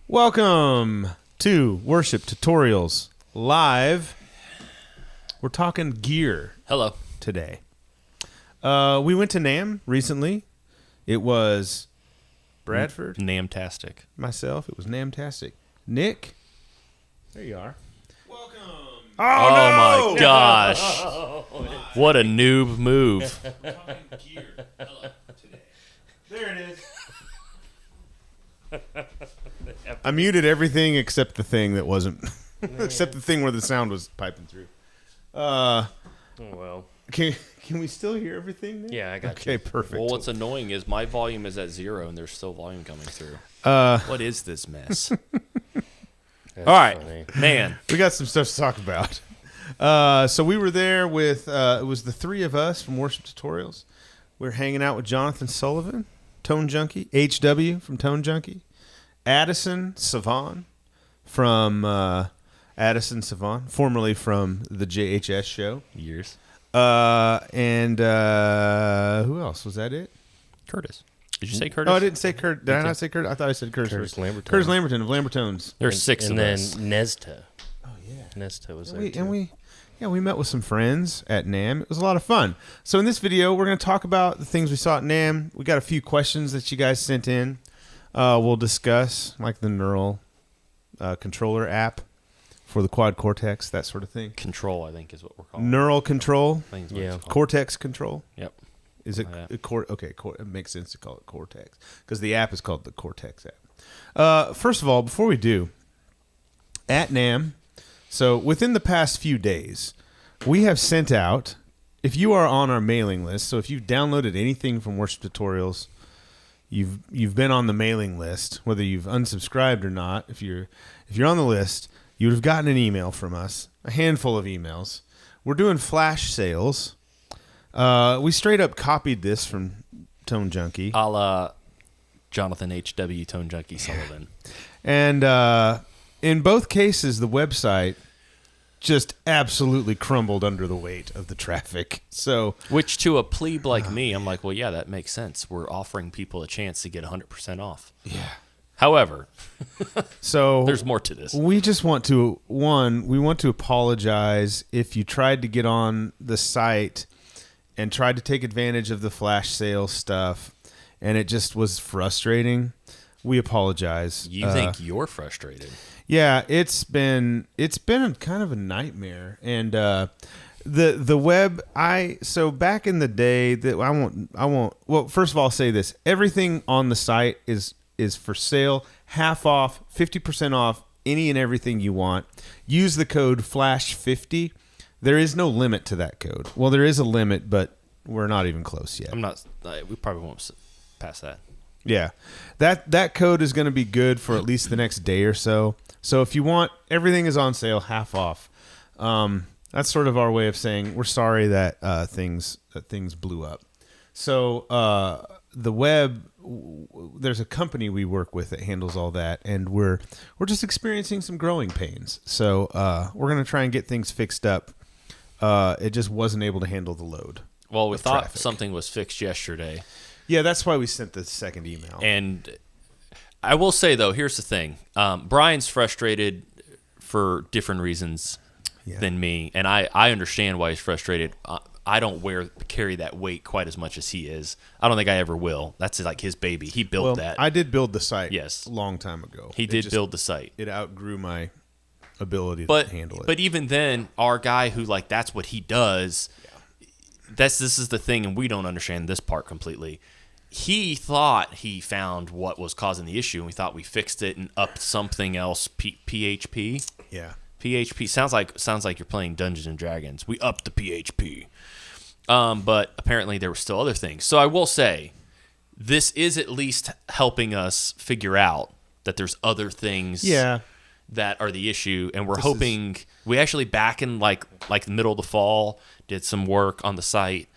Welcome to Worship Tutorials Live. We're talking gear. Hello. Today. We went to NAMM recently. It was Bradford. NAMM-tastic. Myself. It was NAMM-tastic. Nick. There you are. Welcome. Oh my gosh. What a noob move. We're talking gear. Hello. Today. There it is. I muted everything except the thing that wasn't, except the thing where the sound was piping through. Oh, well. Can we still hear everything, Nick? Yeah, I got Okay, you. perfect. Well, what's annoying is my volume is at 0 and there's still volume coming through. What is this mess? That's All right, funny. man. We got some stuff to talk about. So we were there with, it was the three of us from Worship Tutorials. We were hanging out with Jonathan Sullivan, Tone Junkie, HW from Tone Junkie, Addison Savon from Addison Savon, formerly from the JHS show. Years. And who else? Was that it? Curtis. Did you say Curtis? Oh, I didn't say Kurt. Did I not say Kurt? I thought I said Curtis. Curtis Lamberton. Curtis Lamberton of Lambertones. There's six and of then us. Nesta. Oh, yeah. Nesta was there, We, too. we met with some friends at NAMM. It was a lot of fun. So in this video, we're going to talk about the things we saw at NAMM. We got a few questions that you guys sent in. We'll discuss like the neural controller app for the quad cortex, that sort of thing. Control, I think, is what we're calling Neural control, it. I think is what Yeah. it's called. cortex control. Yep. Is it Yeah. okay? It makes sense to call it Cortex because the app is called the Cortex app. First of all, before we do, at NAMM, so within the past few days, we have sent out. If you are on our mailing list, so if you've downloaded anything from Worship Tutorials, you've been on the mailing list, whether you've unsubscribed or not. If you're on the list, you would have gotten an email from us, a handful of emails. We're doing flash sales. We straight up copied this from Tone Junkie. A la Jonathan H.W. Tone Junkie Sullivan. And in both cases, the website just absolutely crumbled under the weight of the traffic. So, Which to a plebe like me, I'm like, well, yeah, that makes sense. We're offering people a chance to get 100% off. yeah. However, So there's more to this. we just want to, we want to apologize if you tried to get on the site and tried to take advantage of the flash sale stuff and it just was frustrating. We apologize. You think you're frustrated. Yeah, it's been kind of a nightmare, and the web. So back in the day, that I won't. Well, first of all, I'll say this: everything on the site is for sale, half off, 50% off, any and everything you want. Use the code FLASH50. There is no limit to that code. Well, there is a limit, but we're not even close yet. I'm not. We probably won't pass that. Yeah, that code is going to be good for at least the next day or so. So if you want, everything is on sale, half off. That's sort of our way of saying we're sorry that things blew up. So the web, there's a company we work with that handles all that, and we're just experiencing some growing pains. So we're going to try and get things fixed up. It just wasn't able to handle the load. Well, we of thought traffic. something was fixed yesterday. Yeah, that's why we sent the second email. And I will say, though, here's the thing. Brian's frustrated for different reasons than me, and I understand why he's frustrated. I don't carry that weight quite as much as he is. I don't think I ever will. That's like his baby. He built that. I did build the site Yes. a long time ago. He did build the site. It outgrew my ability But to handle it. But even then, our guy who, like, that's what he does, this is the thing, and we don't understand this part completely. He thought he found what was causing the issue, and we thought we fixed it and upped something else. PHP. Yeah. PHP sounds like you're playing Dungeons and Dragons. We upped the PHP, but apparently there were still other things. So I will say, this is at least helping us figure out that there's other things. Yeah. That are the issue, and we're hoping we actually back in like the middle of the fall did some work on the site.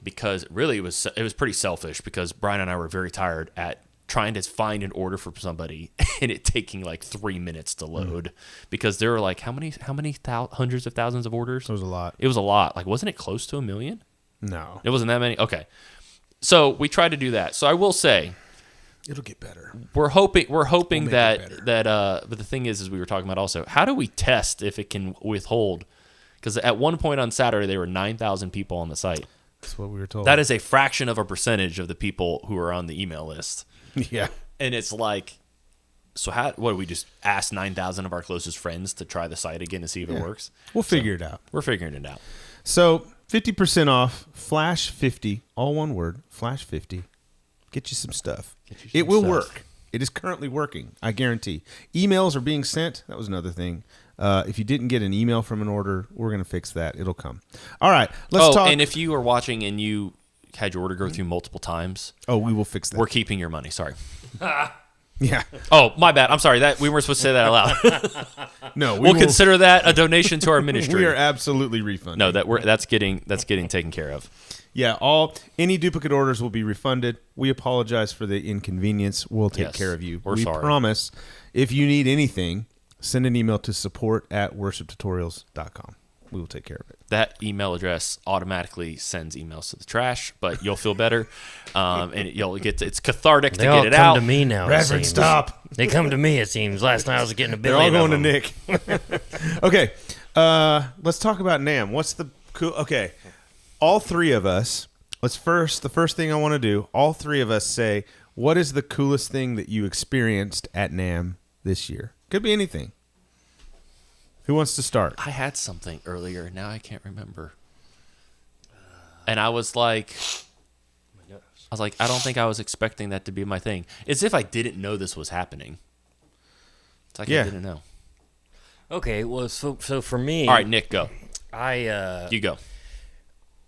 Because really it was pretty selfish because Brian and I were very tired at trying to find an order for somebody and it taking like 3 minutes to load because there were like how many hundreds of thousands of orders? It was a lot. It was a lot. Like, wasn't it close to 1 million? No. It wasn't that many. Okay. So we tried to do that. So I will say It'll get better. We're hoping We'll make it better. but the thing is we were talking about also, how do we test if it can withhold? Because at one point on Saturday there were 9,000 people on the site. That's what we were told. That is a fraction of a percentage of the people who are on the email list. Yeah. And it's like, so what do we just ask 9,000 of our closest friends to try the site again to see if it works? We'll figure it out. We're figuring it out. So 50% off, Flash 50, all one word, Flash 50. Get you some stuff. It will work. It is currently working, I guarantee. Emails are being sent. That was another thing. If you didn't get an email from an order, we're going to fix that. It'll come. All right, let's talk. And if you are watching and you had your order go through multiple times, we will fix that. we're keeping your money. Sorry. Yeah. Oh, my bad. I'm sorry. That we weren't supposed to say that out loud. No, We'll consider that a donation to our ministry. We are absolutely refunded. No, that's getting taken care of. Yeah, any duplicate orders will be refunded. We apologize for the inconvenience. We'll take care of you. We sorry. promise. If you need anything, send an email to support@worshiptutorials.com. We will take care of it. That email address automatically sends emails to the trash, but you'll feel better, and it's cathartic to get it out. They come to me now. Reverend, stop. They come to me. It seems. Last night I was getting a They're billion. all going to of them. Nick. Okay, let's talk about NAMM. What's the cool? Okay, all three of us. The first thing I want to do. All three of us say, what is the coolest thing that you experienced at NAMM this year? Could be anything. Who wants to start? I had something earlier. Now I can't remember. And I was like, I don't think I was expecting that to be my thing. It's if I didn't know this was happening. It's like I didn't know. Okay, well, so for me, All right, Nick, go. You go.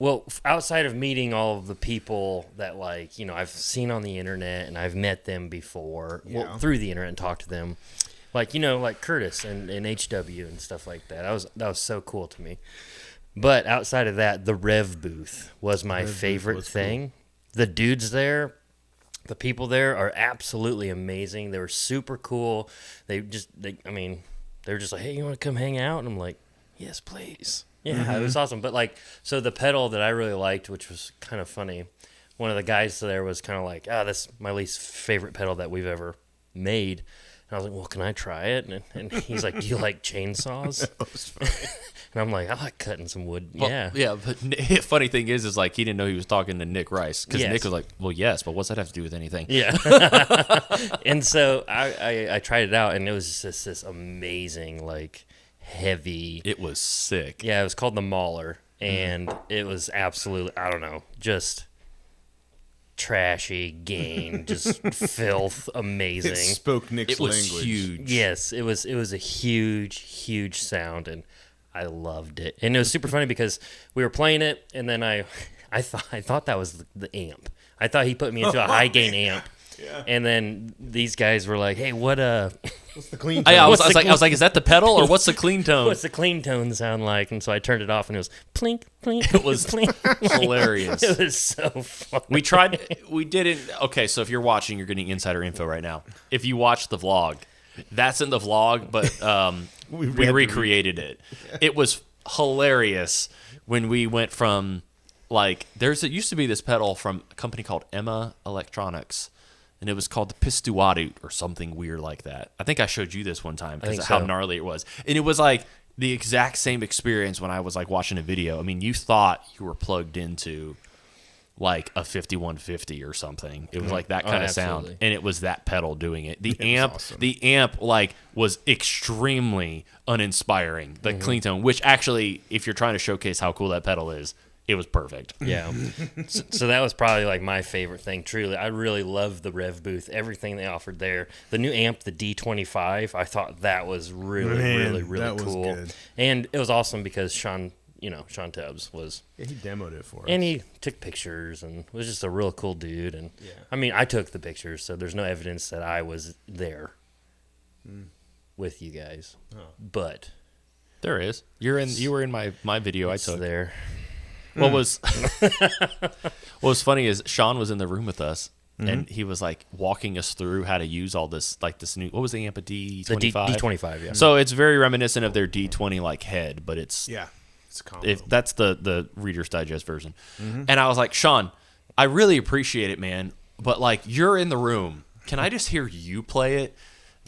Well, outside of meeting all of the people that I've seen on the internet and I've met them before, through the internet and talked to them, like Curtis and HW and stuff like that. That was so cool to me. But outside of that, the Rev booth was my favorite thing. Cool. The dudes there, the people there are absolutely amazing. They were super cool. They were just like, hey, you want to come hang out? And I'm like, yes, please. Yeah, It was awesome. But so the pedal that I really liked, which was kind of funny, one of the guys there was kind of like, that's my least favorite pedal that we've ever made. And I was like, well, can I try it? And he's like, do you like chainsaws? And I'm like, I like cutting some wood. Well, yeah. Yeah, but funny thing is he didn't know he was talking to Nick Rice. Because Nick was like, well, yes, but what's that have to do with anything? Yeah. And so I tried it out, and it was just this amazing, heavy. It was sick. Yeah, it was called the Mauler, and it was absolutely, I don't know, just trashy gain, just filth, amazing. It spoke Nick's language. It was huge. Yes, it was a huge sound, and I loved it. And it was super funny because we were playing it, and then I thought that was the amp. I thought he put me into a high gain amp. Yeah. And then these guys were like, "Hey, what's the clean tone?" I was like, "Is that the pedal or what's the clean tone?" What's the clean tone sound like? And so I turned it off, and it was plink, plink. It was hilarious. It was so fun. We didn't. Okay, so if you're watching, you're getting insider info right now. If you watch the vlog, that's in the vlog, but we recreated it. It was hilarious when we went from it used to be this pedal from a company called Emma Electronics. And it was called the Pistuatu or something weird like that. I think I showed you this one time because of how gnarly it was. And it was the exact same experience when I was watching a video. I mean, you thought you were plugged into a 5150 or something. It was that kind of sound. And it was that pedal doing it. The amp was extremely uninspiring. The clean tone, which actually, if you're trying to showcase how cool that pedal is, it was perfect. Yeah. So that was probably my favorite thing, truly. I really loved the Rev booth, everything they offered there. The new amp, the D25, I thought that was really cool. Was good. And it was awesome because Sean Tubbs was... Yeah, he demoed it for us. And he took pictures and was just a real cool dude. And I took the pictures, so there's no evidence that I was there with you guys. Oh. But... There is. You were in my video I took. There. What was funny is Sean was in the room with us, and he was walking us through how to use all this this new, what was the amp, a D25? The D25, yeah. So it's very reminiscent of their D20 head, but it's that's the Reader's Digest version. And I was like, Sean, I really appreciate it, man, but you're in the room can I just hear you play it?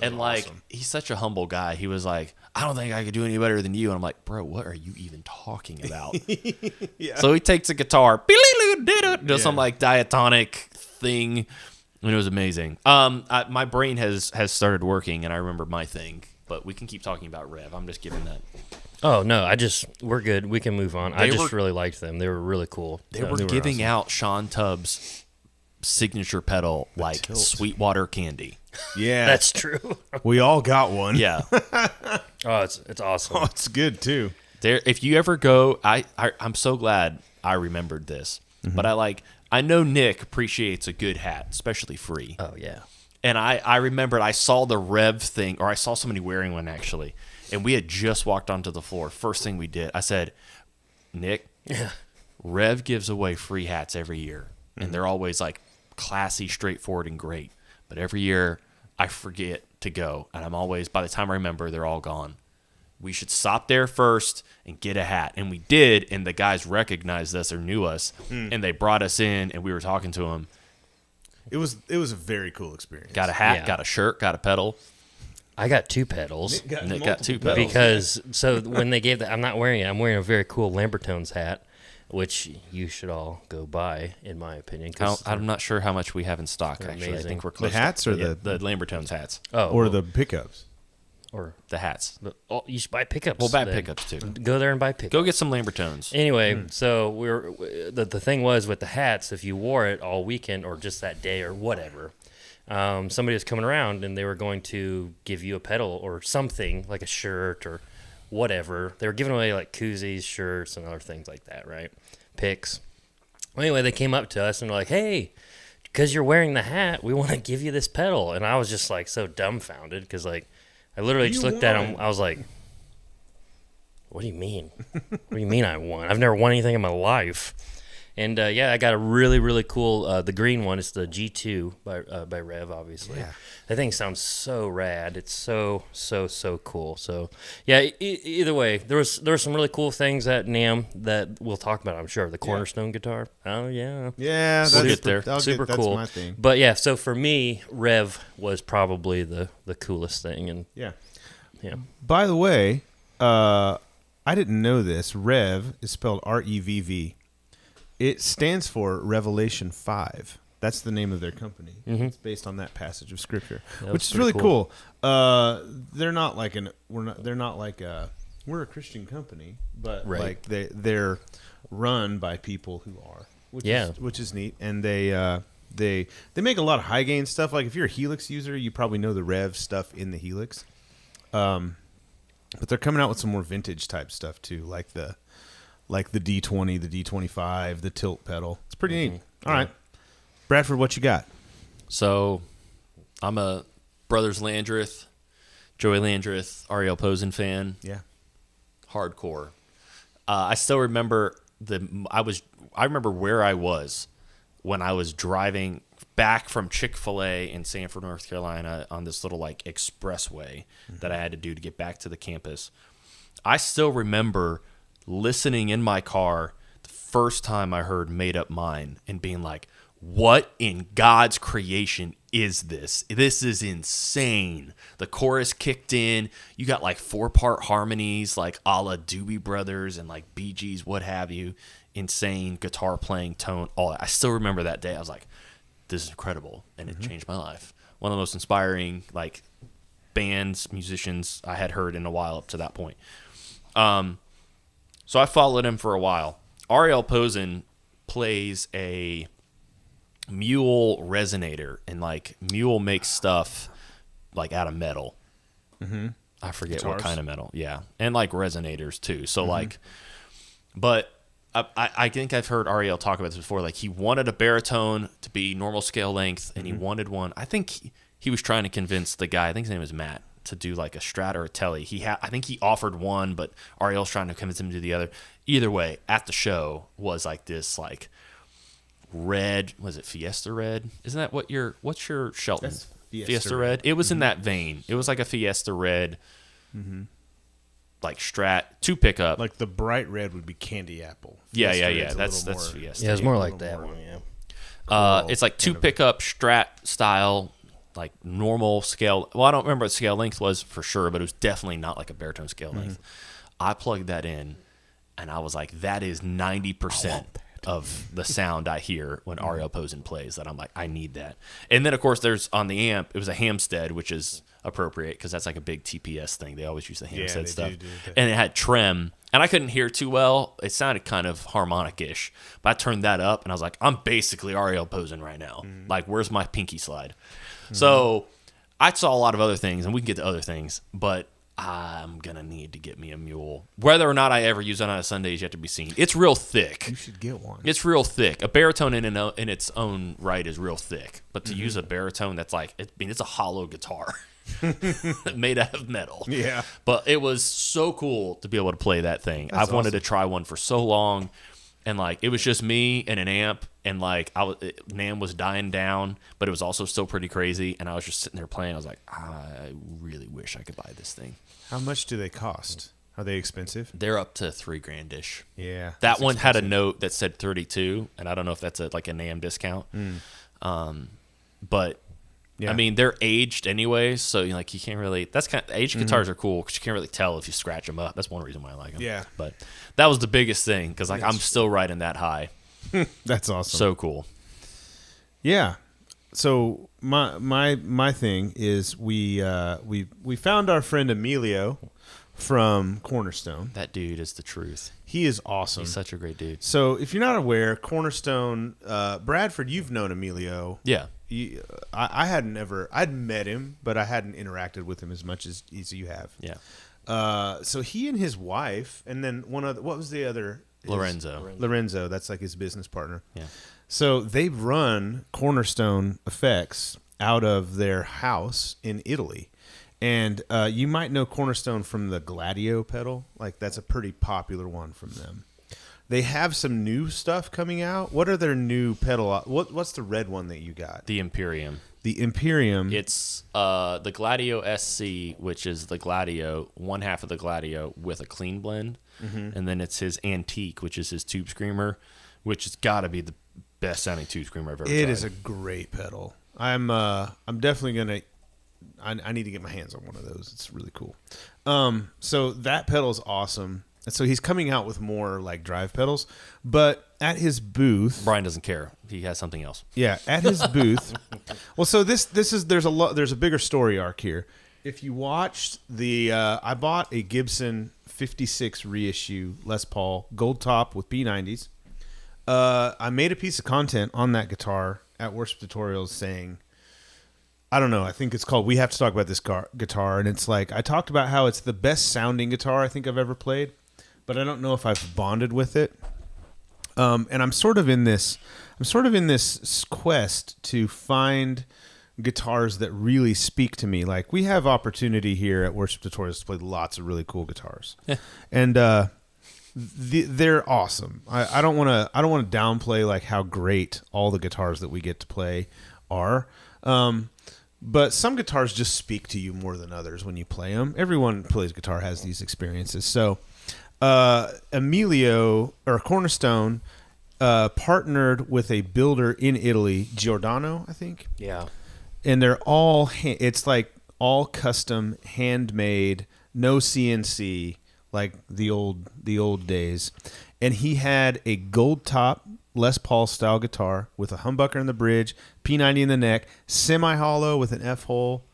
And like, awesome. he's such a humble guy. He was like, I don't think I could do any better than you. And I'm like, bro, what are you even talking about? Yeah. So he takes a guitar, does some like diatonic thing, and it was amazing. My brain has started working, and I remember my thing. But we can keep talking about Rev. I'm just giving that. Oh no, we're good. We can move on. I just were- really liked them. They were really cool. They were giving out Sean Tubbs' signature pedal like tilt. Sweetwater candy. Yeah. That's true. We all got one. Yeah. Oh, it's awesome. Oh, it's good too. There, if you ever go, I'm so glad I remembered this. But I know Nick appreciates a good hat, especially free. Oh yeah. And I remembered I saw the Rev thing, or I saw somebody wearing one actually, and we had just walked onto the floor. First thing we did, I said, Nick, Rev gives away free hats every year, and they're always like classy, straightforward, and great. But every year I forget to go, and I'm always, by the time I remember, they're all gone. We should stop there first and get a hat. And we did, and the guys recognized us or knew us, and they brought us in, and we were talking to them. It was a very cool experience. Got a hat, Yeah. got a shirt, got a pedal. I got 2 pedals Nick got 2 pedals. because so when they gave that, I'm not wearing it. I'm wearing a very cool Lambertones hat, which you should all go buy, in my opinion. 'cause I'm not sure how much we have in stock, They're actually. amazing. I think we're The close. hats or the the Lambertones hats. or the pickups. or The hats. you should buy pickups. We'll buy then. pickups, too. Go there and buy pickups. Go get some Lambertones. Anyway, so the thing was with the hats, if you wore it all weekend or just that day or whatever, somebody was coming around and they were going to give you a pedal or something like a shirt or whatever. They were giving away like koozies, shirts, and other things like that, right? Picks. Well, anyway, they came up to us and were like, "Hey, because you're wearing the hat, we want to give you this pedal." And I was just like so dumbfounded because like I literally just looked at him. I was like, "What do you mean? What do you mean I won? I've never won anything in my life." And yeah, I got a really, really cool. The green one is the G2 by Rev, obviously. Yeah. That thing sounds so rad. It's so cool. So yeah, either way, there was some really cool things at NAMM that we'll talk about. I'm sure the Cornerstone guitar. Oh yeah. Yeah, that's We'll get there. that's Super that's cool. my thing. But yeah, so for me, Rev was probably the coolest thing, and Yeah. yeah. By the way, I didn't know this. Rev is spelled REVV. It stands for Revelation 5. That's the name of their company. It's based on that passage of scripture, That which was is really pretty cool. They're not like we're a Christian company, but Right. like they're run by people who are, which is neat. And they make a lot of high gain stuff. Like if you're a Helix user, you probably know the Rev stuff in the Helix. But they're coming out with some more vintage type stuff too, like the D20, the D25, the tilt pedal. It's pretty neat. All right, Bradford, what you got? So, I'm a Brothers Landreth, Joey Landreth, Ariel Posen fan. Yeah. Hardcore. I still remember I remember where I was when I was driving back from Chick-fil-A in Sanford, North Carolina on this little like expressway that I had to do to get back to the campus. I still remember listening in my car the first time I heard Made Up Mind and being like, what in God's creation is this? This is insane. The chorus kicked in. You got like 4-part harmonies like a la Doobie Brothers and like Bee Gees, what have you. Insane guitar playing tone. All that. I still remember that day. I was like, this is incredible. And it changed my life. One of the most inspiring like bands, musicians I had heard in a while up to that point. So I followed him for a while. Ariel Posen plays a Mule resonator, and like Mule makes stuff like out of metal. I forget what Guitars? kind of metal. Yeah, and like resonators too. So like, but I think I've heard Ariel talk about this before. Like he wanted a baritone to be normal scale length, and he wanted one. I think he was trying to convince the guy. I think his name was Matt, to do like a Strat or a Telly. I think he offered one, but Ariel's trying to convince him to do the other. Either way, at the show was like this like red, was it Fiesta red? Isn't that what's your Shelton? That's Fiesta red. It was in that vein. It was like a Fiesta red, like Strat 2 pickup. Like the bright red would be candy apple. yeah. Red's a That's little more- Fiesta. Yeah, it's more a like little that more- one. Yeah. It's like 2 pickup Strat style like normal scale. Well, I don't remember what scale length was for sure, but it was definitely not like a baritone scale length. I plugged that in, and I was like, that is 90% of the sound I hear when Ariel Posen plays. That I'm like, I need that. And then of course there's on the amp, it was a Hamstead, which is appropriate because that's like a big TPS thing. They always use the Hamstead stuff. And it had trem, and I couldn't hear too well. It sounded kind of harmonic-ish, but I turned that up, and I was like, I'm basically Ariel Posen right now. Like, where's my pinky slide? So I saw a lot of other things, and we can get to other things, but I'm going to need to get me a mule. Whether or not I ever use it on a Sunday is yet to be seen. It's real thick. You should get one. It's real thick. A baritone in its own right is real thick, but to use a baritone that's like, it's a hollow guitar made out of metal. Yeah. But it was so cool to be able to play that thing. I've wanted to try one for so long, and like it was just me and an amp, and like NAMM was dying down, but it was also still pretty crazy, and I was just sitting there playing. I was like, I really wish I could buy this thing. How much do they cost? Are they expensive? They're up to $3,000-ish. Yeah. That one had a note that said 32, and I don't know if that's like a NAMM discount. But yeah. I mean, they're aged anyway, so you can't really. That's kind of aged guitars are cool because you can't really tell if you scratch them up. That's one reason why I like them. Yeah. But that was the biggest thing because like I'm still riding that high. That's awesome. So cool. Yeah. So my thing is we found our friend Emilio from Cornerstone. That dude is the truth. He is awesome. He's such a great dude. So if you're not aware, Cornerstone, Bradford, you've known Emilio. Yeah. I'd met him, but I hadn't interacted with him as much as you have. Yeah. So he and his wife, and then what was the other? Lorenzo. That's like his business partner. Yeah. So they've run Cornerstone Effects out of their house in Italy. And you might know Cornerstone from the Gladio pedal. Like, that's a pretty popular one from them. They have some new stuff coming out. What are their new pedal? What's the red one that you got? The Imperium. The Imperium. It's the Gladio SC, which is the Gladio, one half of the Gladio with a clean blend. And then it's his Antique, which is his Tube Screamer, which has got to be the best sounding Tube Screamer I've ever tried. It is a great pedal. I'm definitely going to... I need to get my hands on one of those. It's really cool. So that pedal is awesome. And so he's coming out with more like drive pedals, but at his booth, Brian doesn't care. He has something else. Yeah, at his booth. Well, so there's a bigger story arc here. If you watched I bought a Gibson 56 reissue Les Paul gold top with P90s. I made a piece of content on that guitar at Worship Tutorials saying, I don't know, I think it's called We Have to Talk About This Guitar, and it's like I talked about how it's the best sounding guitar I think I've ever played, but I don't know if I've bonded with it. And I'm sort of in this quest to find guitars that really speak to me. Like, we have opportunity here at Worship Tutorials to play lots of really cool guitars. And they're awesome. I don't want to downplay like how great all the guitars that we get to play are. But some guitars just speak to you more than others when you play them. Everyone who plays guitar has these experiences. So Emilio, or Cornerstone, partnered with a builder in Italy, Giordano, I think. Yeah. And they're all, it's like all custom, handmade, no CNC, like the old days. And he had a gold top Les Paul style guitar with a humbucker in the bridge, P90 in the neck, semi-hollow with an F-hole,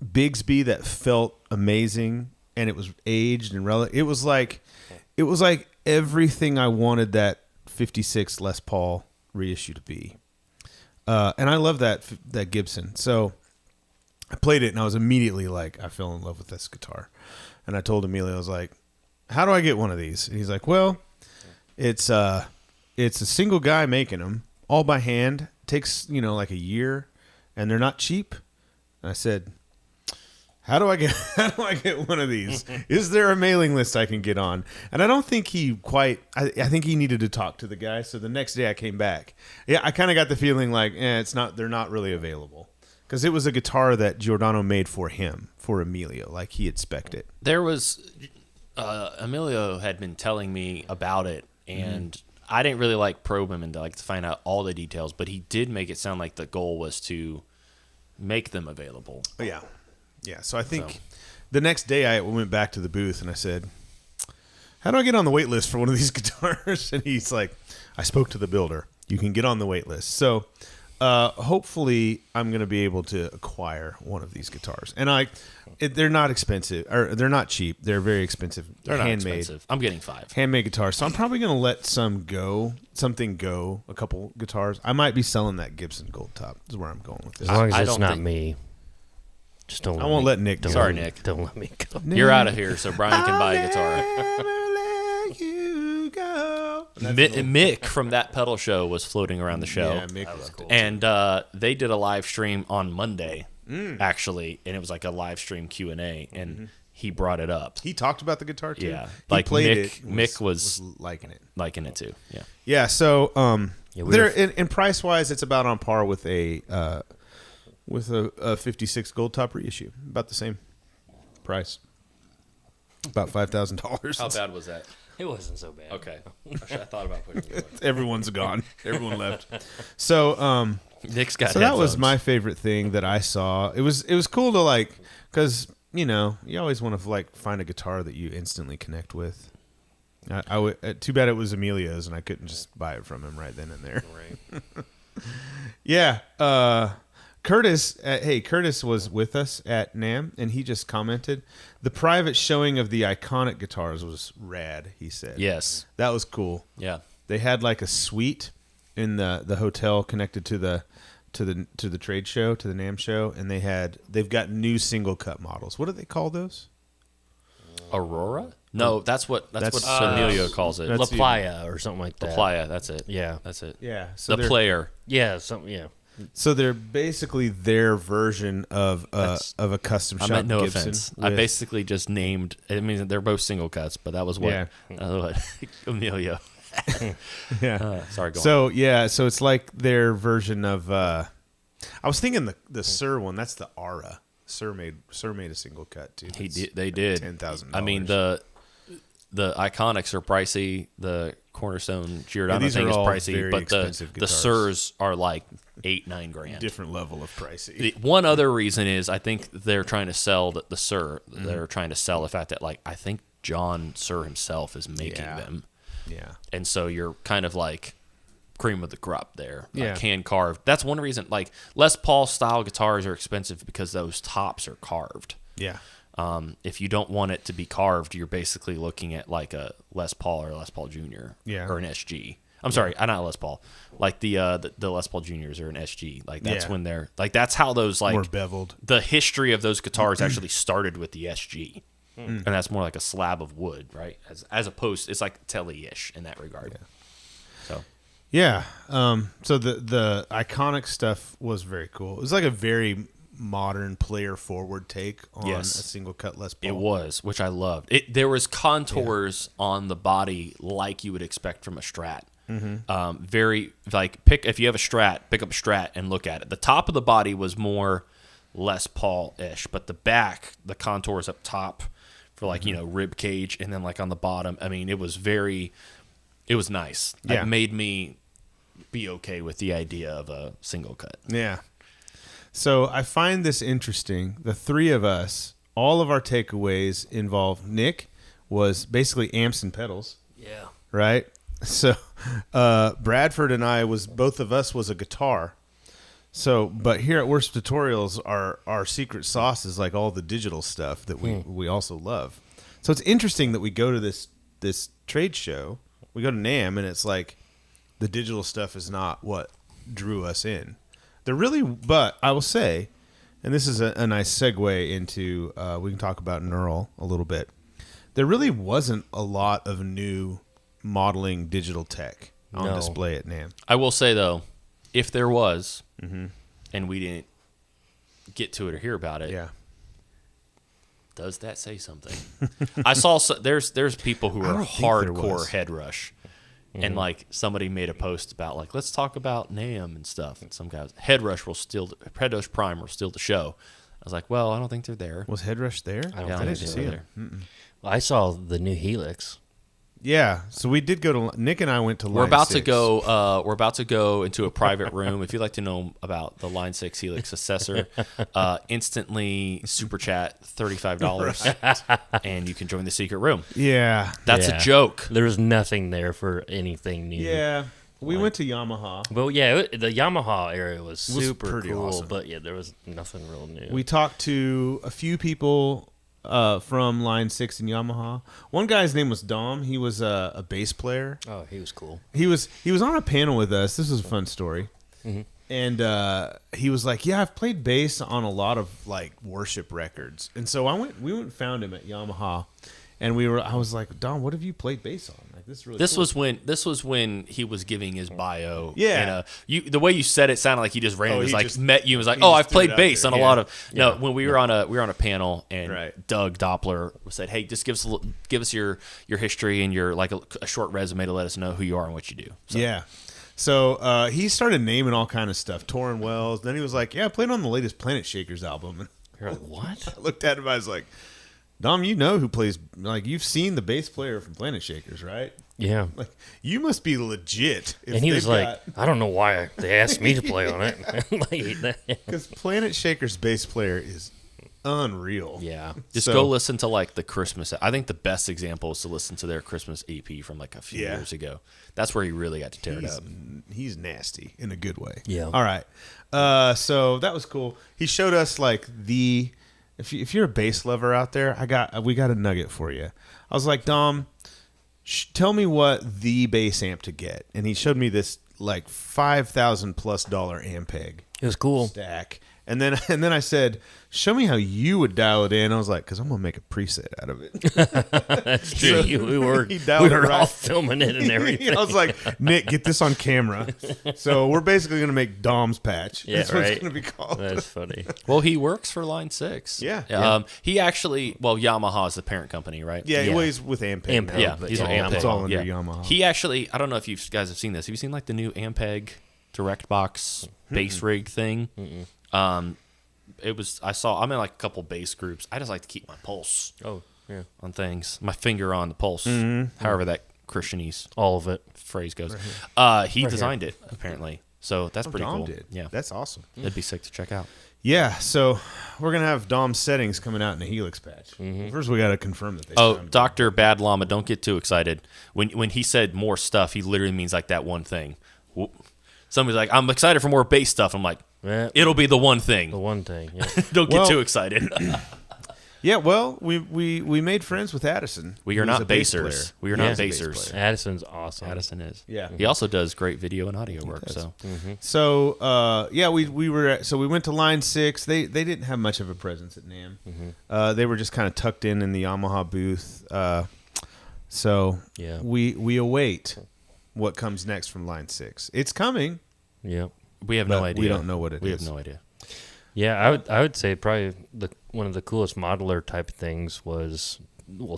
Bigsby that felt amazing, and it was aged and it was like everything I wanted that 56 Les Paul reissue to be. And I love that Gibson. So I played it, and I was immediately like, I fell in love with this guitar. And I told Emilio, I was like, how do I get one of these? And he's like, well, it's a single guy making them all by hand. Takes, like a year, and they're not cheap. And I said, how do I get one of these? Is there a mailing list I can get on? And I don't think I think he needed to talk to the guy. So the next day I came back. Yeah, I kind of got the feeling like, they're not really available. Because it was a guitar that Giordano made for him, for Emilio, like he had spec'd it. There was, Emilio had been telling me about it, and I didn't really probe him and to find out all the details, but he did make it sound like the goal was to make them available. Oh, yeah. Yeah. So I think the next day I went back to the booth and I said, how do I get on the wait list for one of these guitars? And he's like, I spoke to the builder. You can get on the wait list. So hopefully I'm going to be able to acquire one of these guitars. And they're not expensive, or they're not cheap. They're very expensive. They're handmade. not expensive. I'm getting 5. Handmade guitars. So I'm probably going to let something go, a couple guitars. I might be selling that Gibson Gold Top is where I'm going with this. As long as I it's don't not think- me. Just don't. I won't let Nick do it. Sorry, Nick. Don't let me go. You're out of here, so Brian can buy a guitar. Let you go. Mick from That Pedal Show was floating around the show. Yeah, Mick loved it. And they did a live stream on Monday, actually, and it was like a live stream Q&A, and he brought it up. He talked about the guitar too. Yeah. He Like played Mick- it. Mick was liking it. Liking it too. Yeah. Yeah. So Yeah, we there were- in price wise, it's about on par with a 56 Gold Top reissue. About the same price. About $5,000. How bad was that? It wasn't so bad. Okay. I thought about putting it Everyone's gone. Everyone left. So Nick's got so that was headphones. my favorite thing that I saw. It was cool to like, because you always want to like find a guitar that you instantly connect with. Too bad it was Emilio's and I couldn't just buy it from him right then and there. Right. Yeah. Curtis, Curtis was with us at NAMM, and he just commented, the private showing of the iconic guitars was rad, he said. Yes. That was cool. Yeah. They had like a suite in the hotel connected to the trade show, to the NAMM show, and they've got new single cut models. What do they call those? Aurora? No, that's what That's- Emilio calls it. that's La the- Playa or something like The that. Playa, that's it. Yeah. That's it. Yeah. So The player. Yeah. Something. Yeah. So they're basically their version of a custom I shop meant no Gibson. offense. I basically just named. I mean, they're both single cuts, but that was what. What Emilio. Yeah. Sorry. Go on. So it's like their version of. I was thinking the Sir one. That's the Ara. Sir made a single cut too. He did. They did. $10,000. I mean the Iconics are pricey. The Cornerstone Giordano these thing are is all pricey, very but expensive the guitars. Sirs are like $8-9 grand. Different level of pricey. The one other reason is I think they're trying to sell the Sir. Mm-hmm. They're trying to sell the fact that like I think John Sir himself is making Yeah. them, Yeah. and so you're kind of like cream of the crop there. Yeah. Like hand carved. That's one reason. Like Les Paul style guitars are expensive because those tops are carved. Yeah. If you don't want it to be carved, you're basically looking at like a Les Paul or Les Paul Jr. Yeah. or an SG. I'm sorry, not Les Paul. Like the Les Paul Juniors or an SG. Like that's Yeah. when they're like that's how those like More beveled. the history of those guitars actually started with the SG, and that's more like a slab of wood, right? As opposed, it's like Telly-ish in that regard. So Yeah. So the iconic stuff was very cool. It was like a very modern player forward take on Yes. a single cut Les Paul. it was, which I loved. There was contours on the body like you would expect from a Strat. Very like if you have a Strat, pick up a Strat and look at it. The top of the body was more Les Paul-ish, but the back, the contours up top for like rib cage, and then like on the bottom. I mean, it was nice. Yeah. It made me be okay with the idea of a single cut. Yeah. So I find this interesting. The three of us, all of our takeaways involve Nick was basically amps and pedals, Yeah. right? So Bradford and I both of us was a guitar. So, but here at Worst Tutorials, our secret sauce is like all the digital stuff that we also love. So it's interesting that we go to this trade show, we go to NAMM, and it's like the digital stuff is not what drew us in. But I will say, and this is a nice segue into, we can talk about Neural a little bit. There really wasn't a lot of new modeling digital tech on display at NAMM. I will say though, if there was, and we didn't get to it or hear about it, Yeah. does that say something? I saw there's people who I are don't think there hardcore was. head rush, and like somebody made a post about like let's talk about NAMM and stuff, and some guys head rush Prime will steal the show. I was like, well, I don't think they're there. Was Headrush there? I don't Yeah, I think didn't so. see it. I saw the new Helix. Yeah, so we did go to Nick and I went to. We're about to go. We're about to go into a private room. If you'd like to know about the Line 6 Helix Assessor, instantly super chat $35, and you can join the secret room. Yeah, that's a joke. There was nothing there for anything new. Yeah, we went to Yamaha. Well, yeah, the Yamaha area was super pretty cool, awesome. but yeah, there was nothing real new. We talked to a few people from Line 6 and Yamaha. One guy's name was Dom. He was a bass player. Oh, he was cool. He was on a panel with us. This was a fun story. Mm-hmm. And he was like, "Yeah, I've played bass on a lot of like worship records." And so we went and found him at Yamaha, and I was like, "Dom, what have you played bass on? Like this is really cool." This was when he was giving his bio. Yeah. And, the way you said it sounded like he just randomly met you and was like, he "Oh, just I've threw it played out bass there." on a Yeah. lot of." No, when we were on a panel and Right. Doug Doppler said, "Hey, just give us your history and your like a short resume to let us know who you are and what you do." So. Yeah. So he started naming all kind of stuff, Torrin Wells. Then he was like, "Yeah, I played on the latest Planet Shakers album." And You're like, what? I looked at him. I was like, "Dom, you know who plays? Like, you've seen the bass player from Planet Shakers, right? Yeah. Like, you must be legit." And he was like, I don't know why they asked me to play on it. "Because Planet Shakers bass player is unreal." Yeah. Just go listen to like the Christmas. I think the best example is to listen to their Christmas EP from like a few years ago. That's where he really got to tear it up. He's nasty in a good way. Yeah. All right. So that was cool. He showed us like if you're a bass lover out there, we got a nugget for you. I was like, "Dom, tell me what the bass amp to get," and he showed me this like $5,000+ Ampeg. It was cool. Stack. And then I said, "Show me how you would dial it in." I was like, "Because I'm gonna make a preset out of it." That's true. We were right. all filming it and everything. I was like, "Nick, get this on camera." So we're basically gonna make Dom's patch. Yeah, That's what right. it's gonna be called. That's funny. Well, he works for Line 6. Yeah. He actually, Yamaha is the parent company, right? Yeah, Yeah. well, he's with Ampeg. Ampeg, now. Yeah, but he's yeah, an Ampeg. It's all under Yeah. Yamaha. He actually, I don't know if you guys have seen this. Have you seen like the new Ampeg direct box bass rig thing? I'm in like a couple bass groups. I just like to keep my pulse Oh, yeah. on things, my finger on the pulse, however that Christianese All of it. phrase goes. He designed it apparently, so that's pretty Dom cool. did. Yeah, That's awesome. that'd be sick to check out. Yeah, so we're gonna have Dom's settings coming out in a Helix patch. First, we got to confirm that they. Oh, sound Dr. Bad Llama, don't get too excited. When he said more stuff, he literally means like that one thing. Somebody's like, "I'm excited for more bass stuff." I'm like, Yeah. it'll be the one thing. The one thing. Yeah. Don't get Well- too excited. Yeah, well, we made friends with Addison. We are who's a not bass bassers. player. We are Yeah. not He's a bass bassers. player. Addison's awesome. Addison is. Yeah. He also does great video and audio work. So So we went to Line 6. They didn't have much of a presence at NAMM. They were just kind of tucked in the Yamaha booth. So Yeah. we await what comes next from Line 6. It's coming. Yep. we have no But idea. we don't know what it We is. have no idea. Yeah, I would say probably one of the coolest modeler type things was,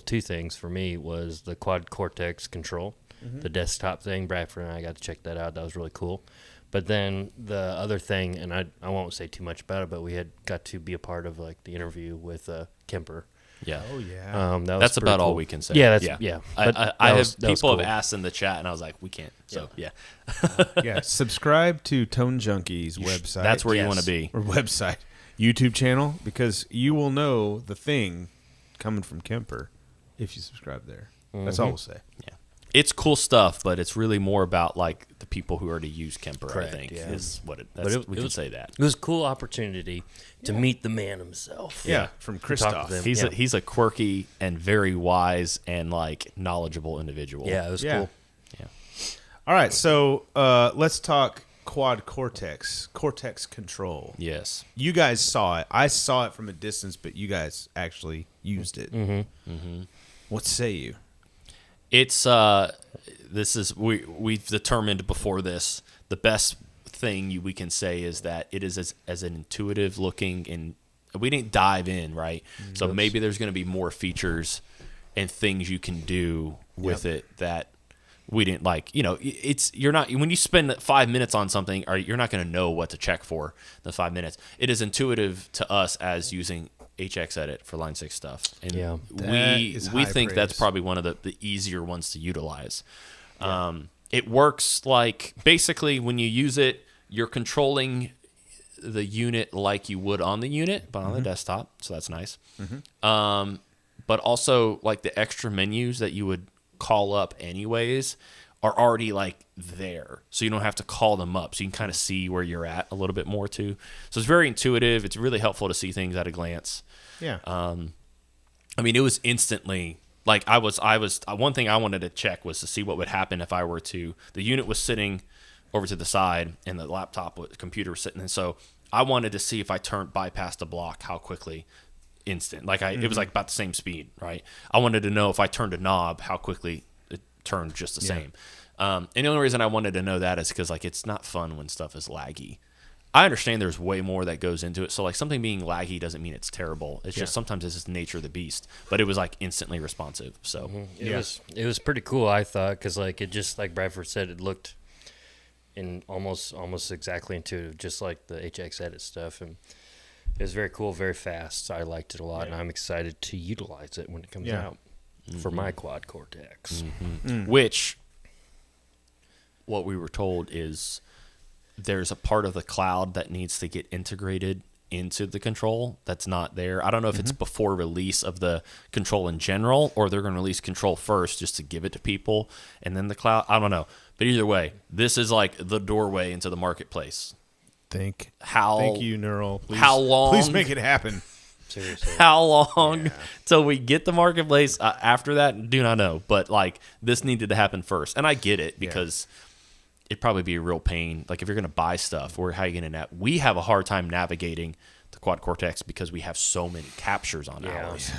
two things for me was the quad cortex control, the desktop thing. Bradford and I got to check that out. That was really cool. But then the other thing, and I won't say too much about it, but we had got to be a part of like the interview with Kemper. Yeah. Oh yeah. That was That's pretty about all cool. we can say. Yeah, yeah. But I that have was people cool. have asked in the chat, and I was like, we can't. So yeah, Yeah. Subscribe to Tone Junkie's website. that's where you Yes. want to be. or website, YouTube channel, because you will know the thing coming from Kemper if you subscribe there. That's all we'll say. Yeah, it's cool stuff, but it's really more about like the people who already use Kemper. Correct, I think yeah. is what But we can was, say that. It was a cool opportunity to meet the man himself. Yeah, from talk to Christoph. them. He's Yeah. he's a quirky and very wise and like knowledgeable individual. Yeah, it was Yeah. cool. Yeah. All right, so let's talk quad cortex control. Yes. You guys saw it. I saw it from a distance, but you guys actually used it. What say you? It's this is we've determined before this the best thing we can say is that it is as an intuitive looking, and we didn't dive in, right? So maybe there's going to be more features and things you can do with it that we didn't like. You know, you're not, when you spend 5 minutes on something, you're not going to know what to check for the 5 minutes. It is intuitive to us as using HX Edit for Line 6 stuff. And Yeah. we think that's probably one of the easier ones to utilize. It works like basically when you use it, you're controlling the unit like you would on the unit, but on the desktop. So that's nice. But also like the extra menus that you would call up anyways are already like there. So you don't have to call them up. So you can kind of see where you're at a little bit more too. So it's very intuitive. It's really helpful to see things at a glance. Yeah. I mean, it was instantly like I was one thing I wanted to check was to see what would happen if I were to, the unit was sitting over to the side and the computer was sitting. And so I wanted to see if I bypassed a block, how quickly instant, like it was like about the same speed, right? I wanted to know if I turned a knob, how quickly it turned just the same. And the only reason I wanted to know that is because like, it's not fun when stuff is laggy. I understand there's way more that goes into it. So like something being laggy doesn't mean it's terrible. It's just sometimes it's just the nature of the beast. But it was like instantly responsive. So it was pretty cool, I thought, because like it just like Bradford said, it looked in almost exactly intuitive, just like the HX Edit stuff, and it was very cool, very fast. I liked it a lot, and I'm excited to utilize it when it comes out for my quad cortex. Which, what we were told is there's a part of the cloud that needs to get integrated into the control that's not there. I don't know if it's before release of the control in general, or they're going to release control first just to give it to people, and then the cloud. I don't know. But either way, this is like the doorway into the marketplace. Thank you, Neural. Please, how long? Please make it happen. Seriously. How long till we get the marketplace? After that, do not know. But like this needed to happen first, and I get it because it'd probably be a real pain. Like if you're going to buy stuff, or how you going to we have a hard time navigating the quad cortex because we have so many captures on ours.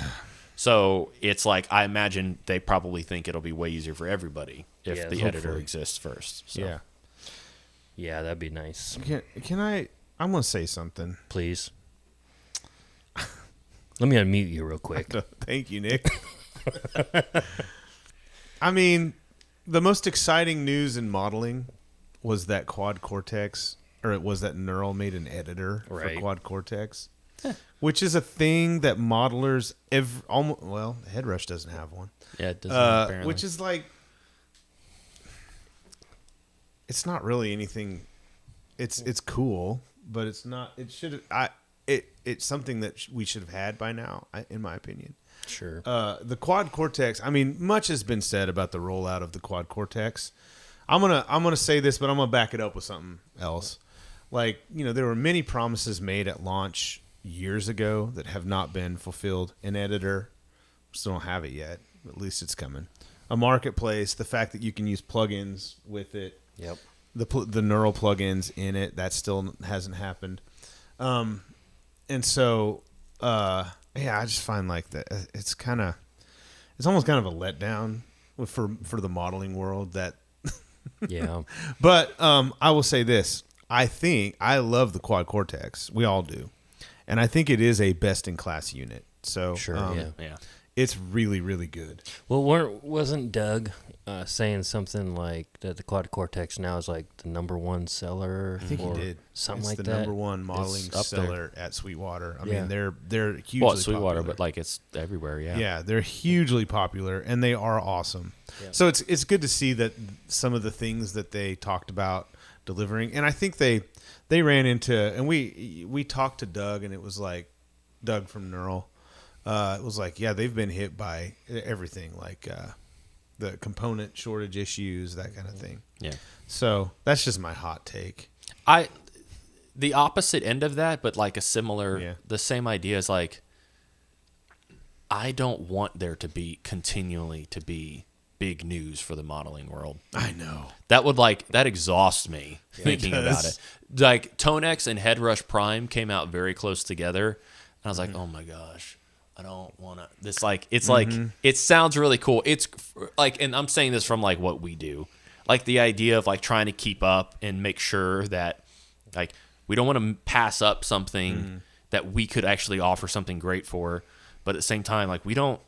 So it's like I imagine they probably think it'll be way easier for everybody if the editor exists first. So. Yeah, that'd be nice. Can I? I'm gonna say something, please. Let me unmute you real quick. Thank you, Nick. I mean, the most exciting news in modeling was that quad cortex, or it was that Neural made an editor for quad cortex. Which is a thing that modelers Headrush doesn't have one. Yeah, it doesn't. Apparently. Which is like, it's not really anything. It's cool, but it's not. It should. It's something that we should have had by now, in my opinion. Sure. The quad cortex. I mean, much has been said about the rollout of the quad cortex. I'm gonna say this, but I'm gonna back it up with something else. Like, there were many promises made at launch years ago that have not been fulfilled. An editor, still don't have it yet. At least it's coming. A marketplace, the fact that you can use plugins with it. Yep. The Neural plugins in it, that still hasn't happened. And so, I just find like that it's almost kind of a letdown for the modeling world that. Yeah. But I will say this. I love the quad cortex. We all do. And I think it is a best-in-class unit. So sure, it's really, really good. Well, wasn't Doug saying something like that the quad cortex now is like the #1 seller? I think he did. Something it's like the that. #1 modeling seller at Sweetwater. I mean, they're hugely well, Sweetwater, popular. but like it's everywhere. Yeah. Yeah, they're hugely popular, and they are awesome. Yeah. So it's good to see that some of the things that they talked about delivering, and I think they ran into, and we talked to Doug, and it was like Doug from Neural. It was like, they've been hit by everything, like the component shortage issues, that kind of thing. Yeah. So that's just my hot take. The opposite end of that, but like a similar, the same idea is like, I don't want there to be continually to be big news for the modeling world. I know. That exhausts me thinking about it. Like Tonex and Headrush Prime came out very close together, and I was like, oh my gosh, I don't want to. This like it's like it sounds really cool. It's like, and I'm saying this from like what we do, like the idea of like trying to keep up and make sure that like we don't want to pass up something that we could actually offer something great for, but at the same time, like we don't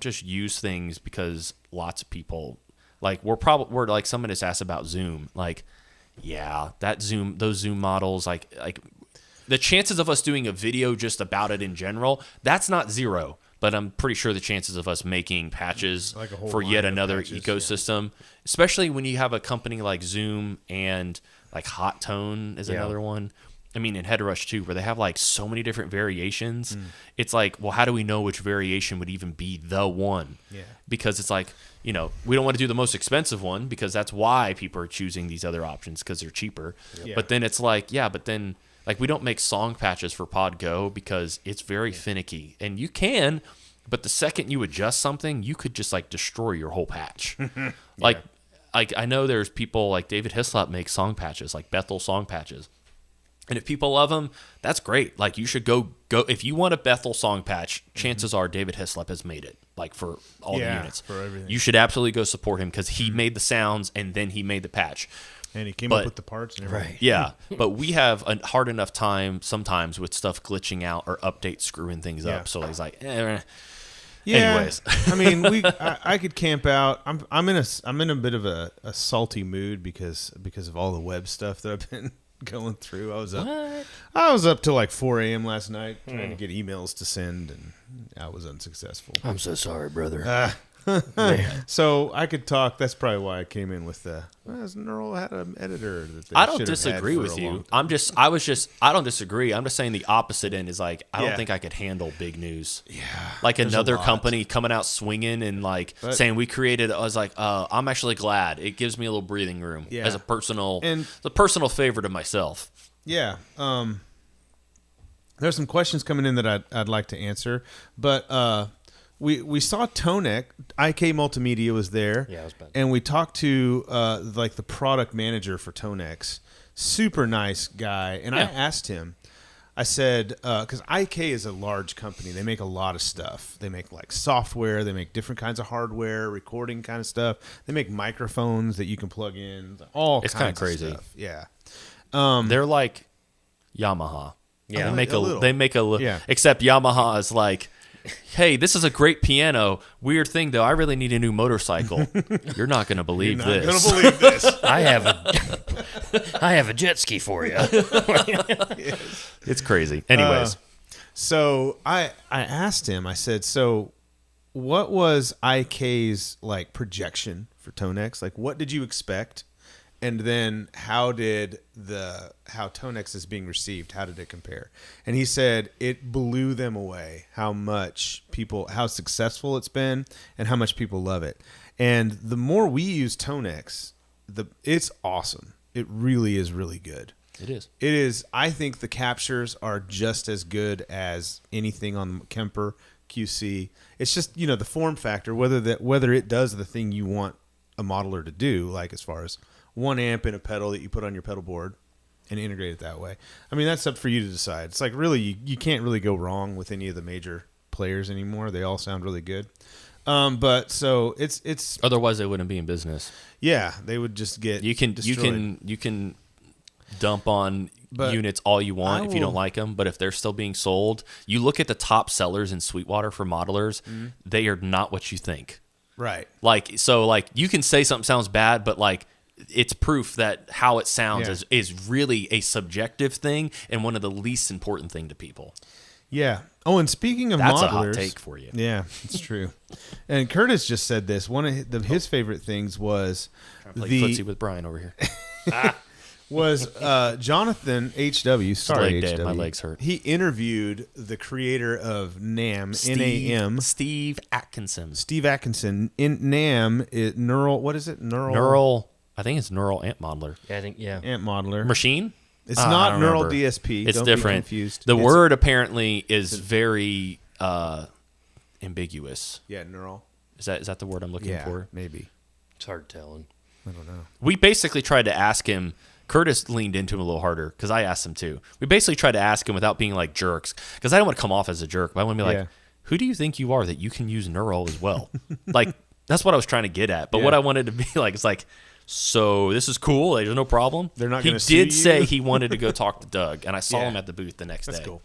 just use things because lots of people like we're like someone just asked about Zoom. Like, those Zoom models, like the chances of us doing a video just about it in general, that's not zero. But I'm pretty sure the chances of us making patches Like a whole for line yet of another patches, ecosystem, especially when you have a company like Zoom and like Hot Tone is another one. I mean, in Head Rush too, where they have like so many different variations. It's like, well, how do we know which variation would even be the one? Yeah. Because it's like, we don't want to do the most expensive one because that's why people are choosing these other options because they're cheaper. Yeah. But then it's like, like we don't make song patches for Pod Go because it's very finicky. And you can, but the second you adjust something, you could just like destroy your whole patch. Like I know there's people like David Hislop makes song patches, like Bethel song patches. And if people love them, that's great. Like you should go if you want a Bethel song patch, chances are David Hislop has made it, like for all the units. For everything. You should absolutely go support him because he made the sounds and then he made the patch. And he came up with the parts and everything. Right. Yeah, but we have a hard enough time sometimes with stuff glitching out or updates screwing things up. So he's like, Yeah. Anyways. I mean, I could camp out. I'm in a bit of a salty mood because of all the web stuff that I've been going through. I was up till like 4 a.m. last night trying to get emails to send, and I was unsuccessful. I'm so sorry, brother. So I could talk. That's probably why I came in with the Neural had an editor. That they I don't should have had disagree for with a you. long I don't disagree. I'm just saying the opposite end is like, I don't Yeah. think I could handle big news. Yeah. Like There's a another lot. company coming out swinging and like saying we created, I was like, I'm actually glad. It gives me a little breathing room Yeah. as a personal favorite of myself. Yeah. There's some questions coming in that I'd like to answer, but we saw Tonek. IK Multimedia was there. Yeah, it was bad. And we talked to like the product manager for Tonex. Super nice guy. And I asked him, I said, because IK is a large company. They make a lot of stuff. They make like software. They make different kinds of hardware, recording kind of stuff. They make microphones that you can plug in. It's kind of crazy. Stuff. Yeah. They're like Yamaha. Yeah. They make a little. Yeah. Except Yamaha is like, hey, this is a great piano. Weird thing though, I really need a new motorcycle. You're not going to believe You're not this. gonna believe this. I have a jet ski for you. It's crazy. Anyways, So I asked him, I said, so what was IK's like projection for Tonex? Like what did you expect? And then how Tonex is being received? How did it compare? And he said it blew them away how successful it's been and how much people love it. And the more we use Tonex, it's awesome. It really is really good. it is. It is. I think the captures are just as good as anything on Kemper QC. It's just, the form factor, whether it does the thing you want a modeler to do, like as far as 1 amp and a pedal that you put on your pedal board and integrate it that way. I mean, that's up for you to decide. It's like really, you can't really go wrong with any of the major players anymore. They all sound really good. But so it's Otherwise, they wouldn't be in business. yeah, they would just get You can dump on But units all you want if you will- don't like them, but if they're still being sold, you look at the top sellers in Sweetwater for modelers, they are not what you think. right. Like you can say something sounds bad, but like it's proof that how it sounds is really a subjective thing and one of the least important thing to people. Yeah. Oh, and speaking of That's modelers, a hot take for you. Yeah, it's true. And Curtis just said this. One of his favorite things was Play footsie with Brian over here. Jonathan H.W. Sorry, leg day. H.W. My legs hurt. He interviewed the creator of NAMM, N-A-M. Steve Atkinson. Steve Atkinson. In NAMM, Neural, what is it? Neural, I think it's Neural Amp Modeler. Yeah, I think Amp Modeler. Machine? It's I not don't Neural remember. DSP. It's Don't different. Be confused. The It's- word apparently is very ambiguous. Yeah, Neural. Is that the word I'm looking Yeah, for? maybe. it's hard telling. I don't know. We basically tried to ask him. Curtis leaned into him a little harder because I asked him too. We basically tried to ask him without being like jerks because I don't want to come off as a jerk. But I want to be like, Yeah. who do you think you are that you can use Neural as well? Like, that's what I was trying to get at. But Yeah. what I wanted to be like is like, so this is cool. Like, there's no problem. They're not He gonna sue did you? say he wanted to go talk to Doug, and I saw Yeah. him at the booth the next That's day. cool.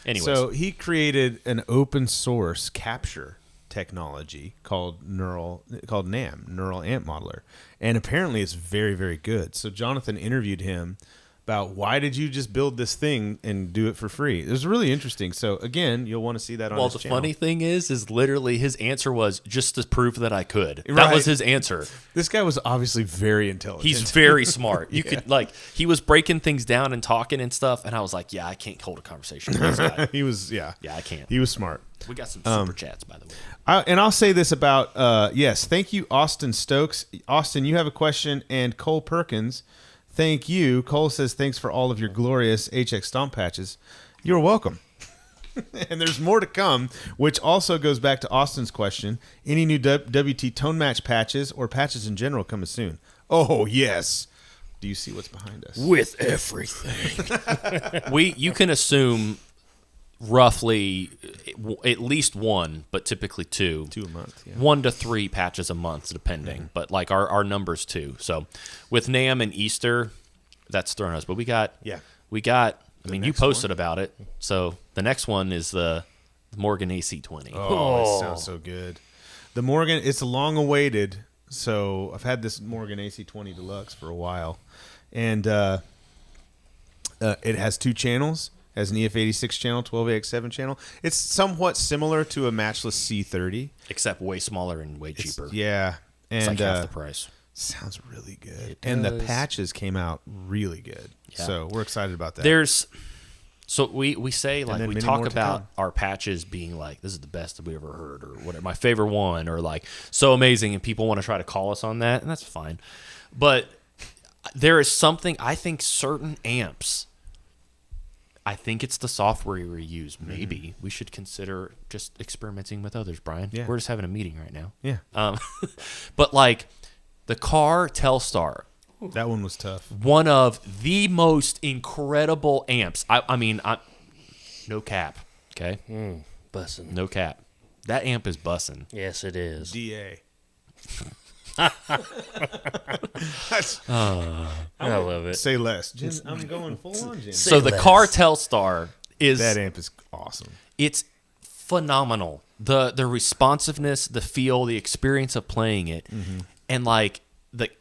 Anyways, So he created an open source capture technology called NAMM, Neural Amp Modeler, and apparently it's very, very good. So Jonathan interviewed him about why did you just build this thing and do it for free. It was really interesting. So again, you'll want to see that on his channel. Funny thing is literally his answer was just to prove that I could. Right. That was his answer. This guy was obviously very intelligent. He's very smart. You could he was breaking things down and talking and stuff, and I was like, yeah, I can't hold a conversation with this guy. He was, Yeah, I can't. He was smart. We got some super chats, by the way. And I'll say this about, yes, thank you, Austin Stokes. Austin, you have a question, and Cole Perkins, thank you. Cole says, thanks for all of your glorious HX Stomp patches. You're welcome. And there's more to come, which also goes back to Austin's question. Any new WT tone match patches or patches in general coming soon? Oh, yes. Do you see what's behind us? With everything. You can assume roughly at least one, but typically two. 2 a month, yeah. 1 to 3 patches a month, depending. But like our numbers too. So with NAMM and Easter, that's thrown us. But we got. I mean, you posted about it. So the next one is the Morgan AC20. Oh, it sounds so good. The Morgan, it's long awaited. So I've had this Morgan AC20 Deluxe for a while, and it has 2 channels. Has an EF86 channel, 12AX7 channel. It's somewhat similar to a matchless C30, except way smaller and way cheaper. Yeah, and It's like half the price. Sounds really good. And the patches came out really good. Yeah. So we're excited about that. So we say, like, we talk about come. our patches being like, this is the best that we ever heard, or whatever, my favorite one, or like so amazing, and people want to try to call us on that, and that's fine. But there is something, I think certain amps, I think it's the software we use. Maybe we should consider just experimenting with others, Brian. Yeah. We're just having a meeting right now. Yeah. But like the Car Telstar, That one was tough. one of the most incredible amps. I mean, no cap. Okay, Bussin'. no cap. That amp is bussin'. Yes, it is. DA. I love it. Say less. I'm going full on, Jim. So the less. Car Telstar is That amp is awesome. it's phenomenal. The responsiveness, the feel, the experience of playing it, and like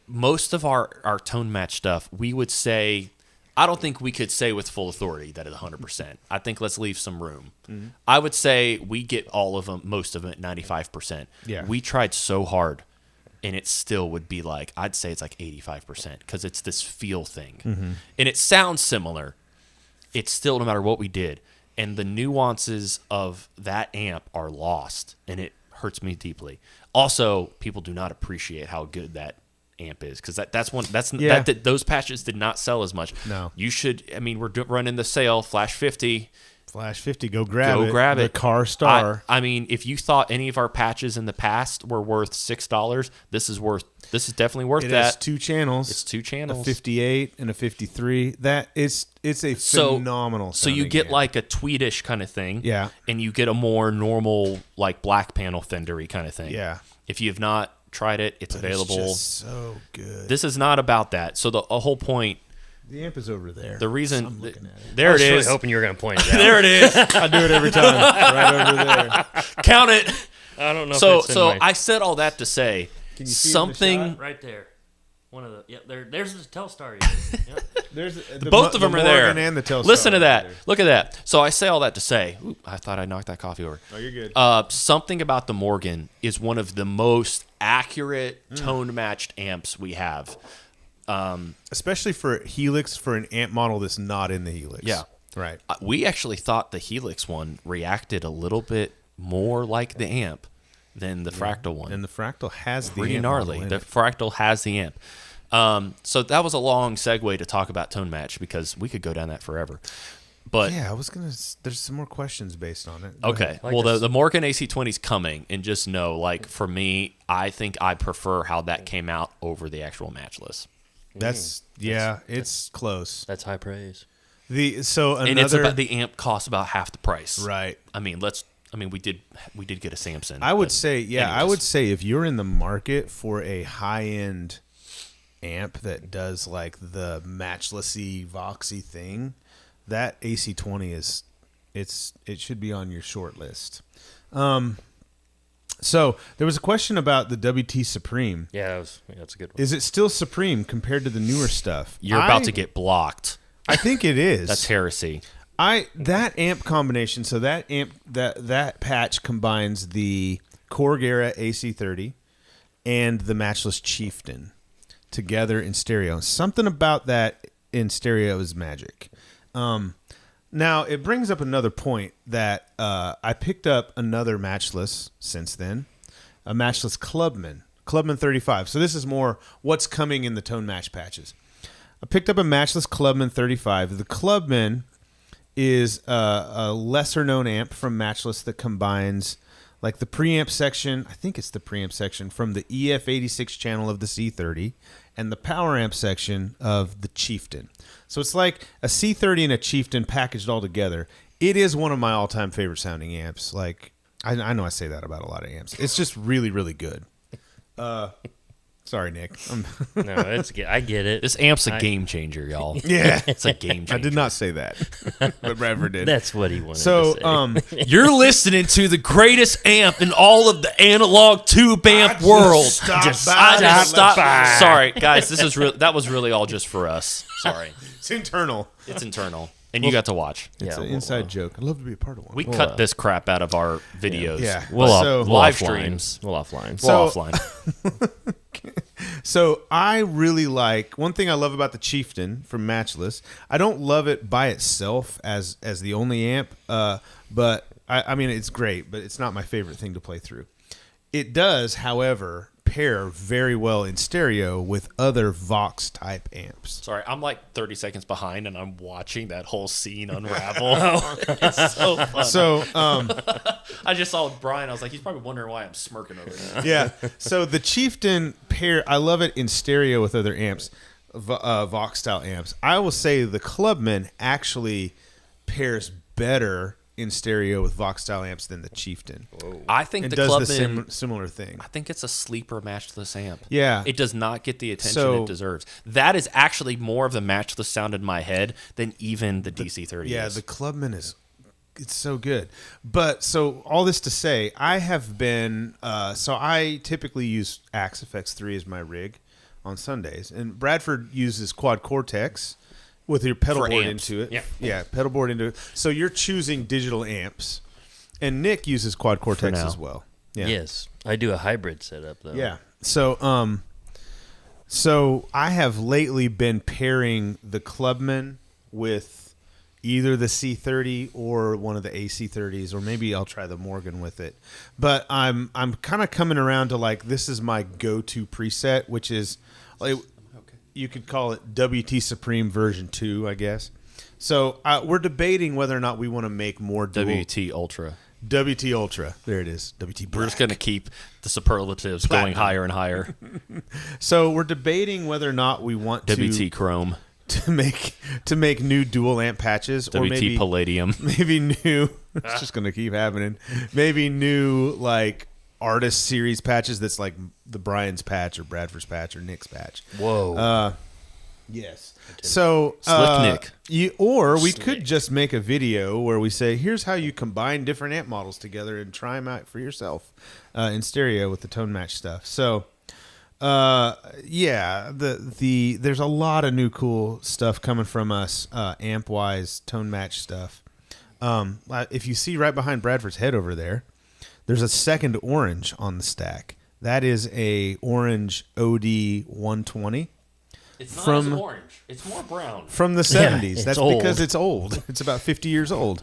most of our tone match stuff, we would say, I don't think we could say with full authority that it's 100%. I think let's leave some room. I would say we get all of them, most of them at 95%. Yeah. We tried so hard, and it still would be like, I'd say it's like 85% because it's this feel thing. And it sounds similar. It's still, no matter what we did. And the nuances of that amp are lost, and it hurts me deeply. Also, people do not appreciate how good that amp is, because those patches did not sell as much. No. You should, I mean, we're running the sale, Flash 50. Flash 50, go grab it. The Car Star. I mean, if you thought any of our patches in the past were worth $6, this is definitely worth It that. has 2 channels. It's 2 channels. A 58 and a 53. It's a phenomenal So you sounding get amp. like a tweedish kind of thing. Yeah. And you get a more normal, like black panel Fendery kind of thing. Yeah. If you have not tried it, it's available. It's just so good. This is not about that. So the whole point, The amp is over there. the reason, I'm looking at it. there I it was really is. hoping you were going to point it out. There it is. I do it every time. Right over there. Count it. I don't know. So if it's in my... I said all that to say Can you see it in the something. shot? right there. One of the there's the Telstar. Yep. There's Both of them are there. Morgan and the Telstar Listen to are that. there. Look at that. So I say all that to say, ooh, I thought I knocked that coffee over. Oh, you're good. Something about the Morgan is one of the most accurate tone matched amps we have. Especially for Helix, for an amp model that's not in the Helix. Yeah. Right. We actually thought the Helix one reacted a little bit more like the amp than the Fractal one. And the Fractal has the Pretty amp gnarly. model in The it. Fractal has the amp. So that was a long segue to talk about tone match, because we could go down that forever. But Yeah, I was going to... There's some more questions based on it. Go okay, ahead. Like well, this. the Morgan AC20 is coming, and just know, like, for me, I think I prefer how that came out over the actual matchless. It's close. That's high praise. And it's about the amp costs about half the price. Right. I mean, we did get a Samson. I would but say, I anyways. would say if you're in the market for a high-end amp that does like the matchlessy, voxy thing, that AC20 it should be on your short list. So there was a question about the WT Supreme. Yeah, that's a good one. Is it still Supreme compared to the newer stuff? You're about to get blocked. I think it is. That's heresy. That amp combination. So that amp that patch combines the Korg era AC30 and the Matchless Chieftain together in stereo. Something about that in stereo is magic. Now it brings up another point that I picked up another Matchless since then, a Matchless Clubman 35. So this is more what's coming in the tone match patches. I picked up a Matchless Clubman 35. The Clubman is a lesser known amp from Matchless that combines like the preamp section, I think it's the preamp section from the EF86 channel of the C30 and the power amp section of the Chieftain. So it's like a C30 and a Chieftain packaged all together. It is one of my all-time favorite sounding amps. Like I know I say that about a lot of amps. It's just really, really good. Sorry, Nick. No, it's good. I get it. This amp's a game changer, y'all. Yeah. It's a game changer. I did not say that, but Bradford did. That's what he wanted So, to say. You're listening to the greatest amp in all of the analog tube amp world. Stop. Sorry, guys. That was really all just for us. Sorry. It's internal. It's internal. And you got to watch. It's an inside joke. I'd love to be a part of one. We cut this crap out of our videos. Yeah. We'll live offline. streams. We'll offline. We'll offline. So I really like, one thing I love about the Chieftain from Matchless, I don't love it by itself as the only amp, but I mean, it's great, but it's not my favorite thing to play through. It does, however, pair very well in stereo with other Vox type amps. Sorry, I'm like 30 seconds behind, and I'm watching that whole scene unravel. It's so fun. So I just saw Brian. I was like, he's probably wondering why I'm smirking over there. yeah, so the Chieftain pair, I love it in stereo with other amps, Vox style amps. I will say the Clubman actually pairs better in stereo with Vox style amps than the Chieftain. I think It the does Clubman, the similar thing. I think it's a sleeper matchless amp. Yeah. It does not get the attention So- it deserves. That is actually more of the matchless sound in my head than even the DC30 Yeah, is. the Clubman it's so good. But so all this to say, I have been so I typically use Axe FX3 as my rig on Sundays, and Bradford uses Quad Cortex with your pedal For board amps. into it. Yeah. Pedal board into it. So you're choosing digital amps, and Nick uses Quad Cortex now. as well. Yeah. Yes, I do a hybrid setup though. Yeah. So so I have lately been pairing the Clubman with either the C30 or one of the AC30s, or maybe I'll try the Morgan with it. But I'm kind of coming around to like, this is my go-to preset, which is like, you could call it WT Supreme version 2, I guess. So we're debating whether or not we want to make more dual WT Ultra. WT Ultra. There it is. WT Black. We're just going to keep the superlatives Platinum. going higher and higher. So we're debating whether or not we want WT Chrome. to make new dual amp patches, or WT maybe Palladium. maybe new. It's just gonna keep happening. Maybe new like artist series patches. That's like the Brian's patch or Bradford's patch or Nick's patch. Whoa. Yes. So Slick Nick. We could just make a video where we say, here's how you combine different amp models together and try them out for yourself in stereo with the tone match stuff. So. Yeah, there's a lot of new cool stuff coming from us, amp wise, tone match stuff. If you see right behind Bradford's head over there, there's a second orange on the stack. That is a orange OD 120 It's not From- as orange. It's more brown. from the 70s. it's That's old. because it's old. It's about 50 years old.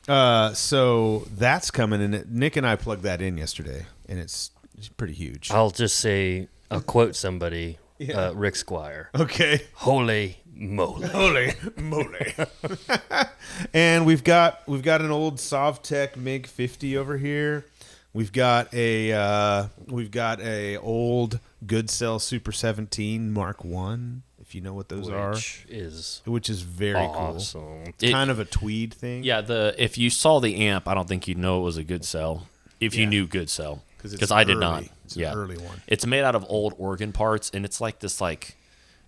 So that's coming, and Nick and I plugged that in yesterday, and it's pretty huge. I'll just say, I'll quote somebody, Yeah. Rick Squire. Okay. Holy moly. Holy moly! And we've got an old Sovtech MiG 50 over here. We've got a old Goodcell Super 17 Mark 1, if you know what those are, which is very awesome. cool. It's kind of a tweed thing. Yeah, if you saw the amp, I don't think you'd know it was a good cell. If you knew good cell, because I did not. It's an early one. It's made out of old organ parts, and it's like this,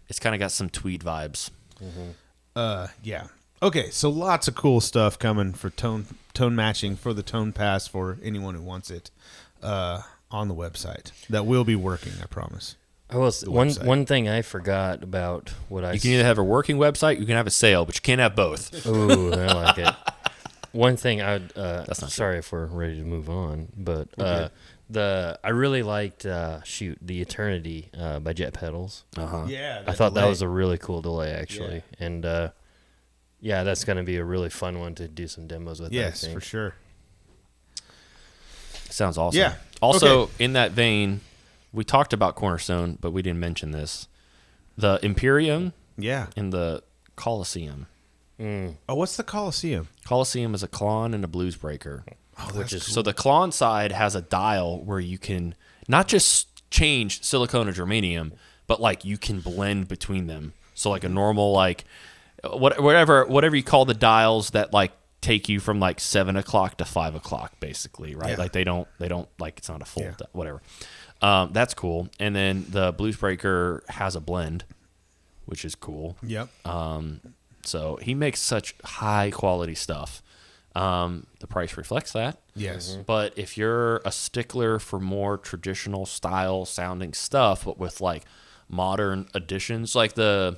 it's kind of got some tweed vibes. Yeah. Okay, so lots of cool stuff coming for tone matching for the Tone Pass for anyone who wants it on the website. That will be working, I promise. One thing I forgot about You can either have a working website, you can have a sale, but you can't have both. Ooh, I like it. One thing that's not sorry if we're ready to move on, but I really liked the Eternity by Jet Pedals. Yeah, I thought that was a really cool delay actually, and that's going to be a really fun one to do some demos with. Yes, I think. for sure. Sounds awesome. Yeah. Also, in that vein, we talked about Cornerstone, but we didn't mention this. The Imperium and the Coliseum. Oh, what's the Coliseum? Coliseum is a Klon and a Blues Breaker. Oh, that's cool. So the Klon side has a dial where you can not just change silicone or germanium, but like you can blend between them. So like a normal like whatever you call the dials that like take you from like 7 o'clock to 5 o'clock, basically, right? Yeah. Like they don't like it's not a full whatever. That's cool. And then the Blues Breaker has a blend, which is cool. Yep. So he makes such high quality stuff. The price reflects that. Yes. But if you're a stickler for more traditional style sounding stuff, but with like modern additions, like the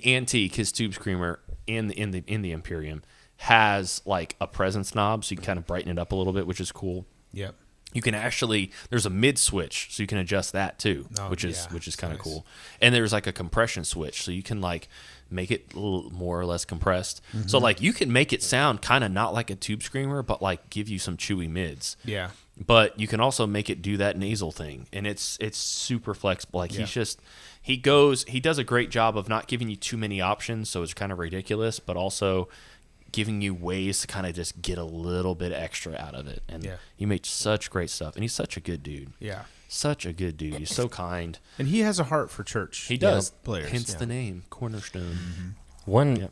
Antique, his Tube Screamer in the Imperium has like a presence knob, so you can kind of brighten it up a little bit, which is cool. Yep. You can actually there's a mid switch, so you can adjust that too, which is kind of cool. And there's like a compression switch, so you can like make it a little more or less compressed. So like you can make it sound kind of not like a Tube Screamer, but like give you some chewy mids. Yeah. But you can also make it do that nasal thing, and it's super flexible. Like he does a great job of not giving you too many options, so it's kind of ridiculous, but also giving you ways to kind of just get a little bit extra out of it. And he makes such great stuff, and he's such a good dude. Yeah. Such a good dude. He's so kind. And he has a heart for church. He does. Players. Hence the name, Cornerstone. One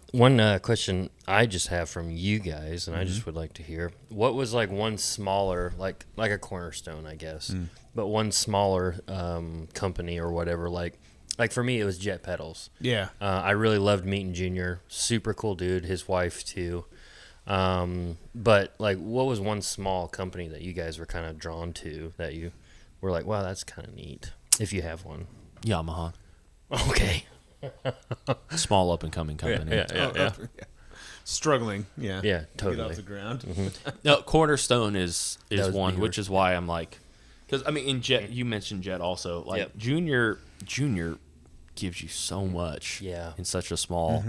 question I just have from you guys, and I just would like to hear, what was like one smaller, like a Cornerstone, I guess, but one smaller company or whatever, like for me it was Jet Pedals. Yeah. I really loved meeting Junior, super cool dude, his wife too. But like, what was one small company that you guys were kind of drawn to that you were like, wow, that's kind of neat, if you have one? Yamaha. Okay. Small up and coming company. Yeah. Struggling. Yeah. Yeah, totally. Get off the ground. No, Cornerstone is one, newer. which is why I'm like, because I mean, in Jet, you mentioned Jet also. Like Junior gives you so much in such a small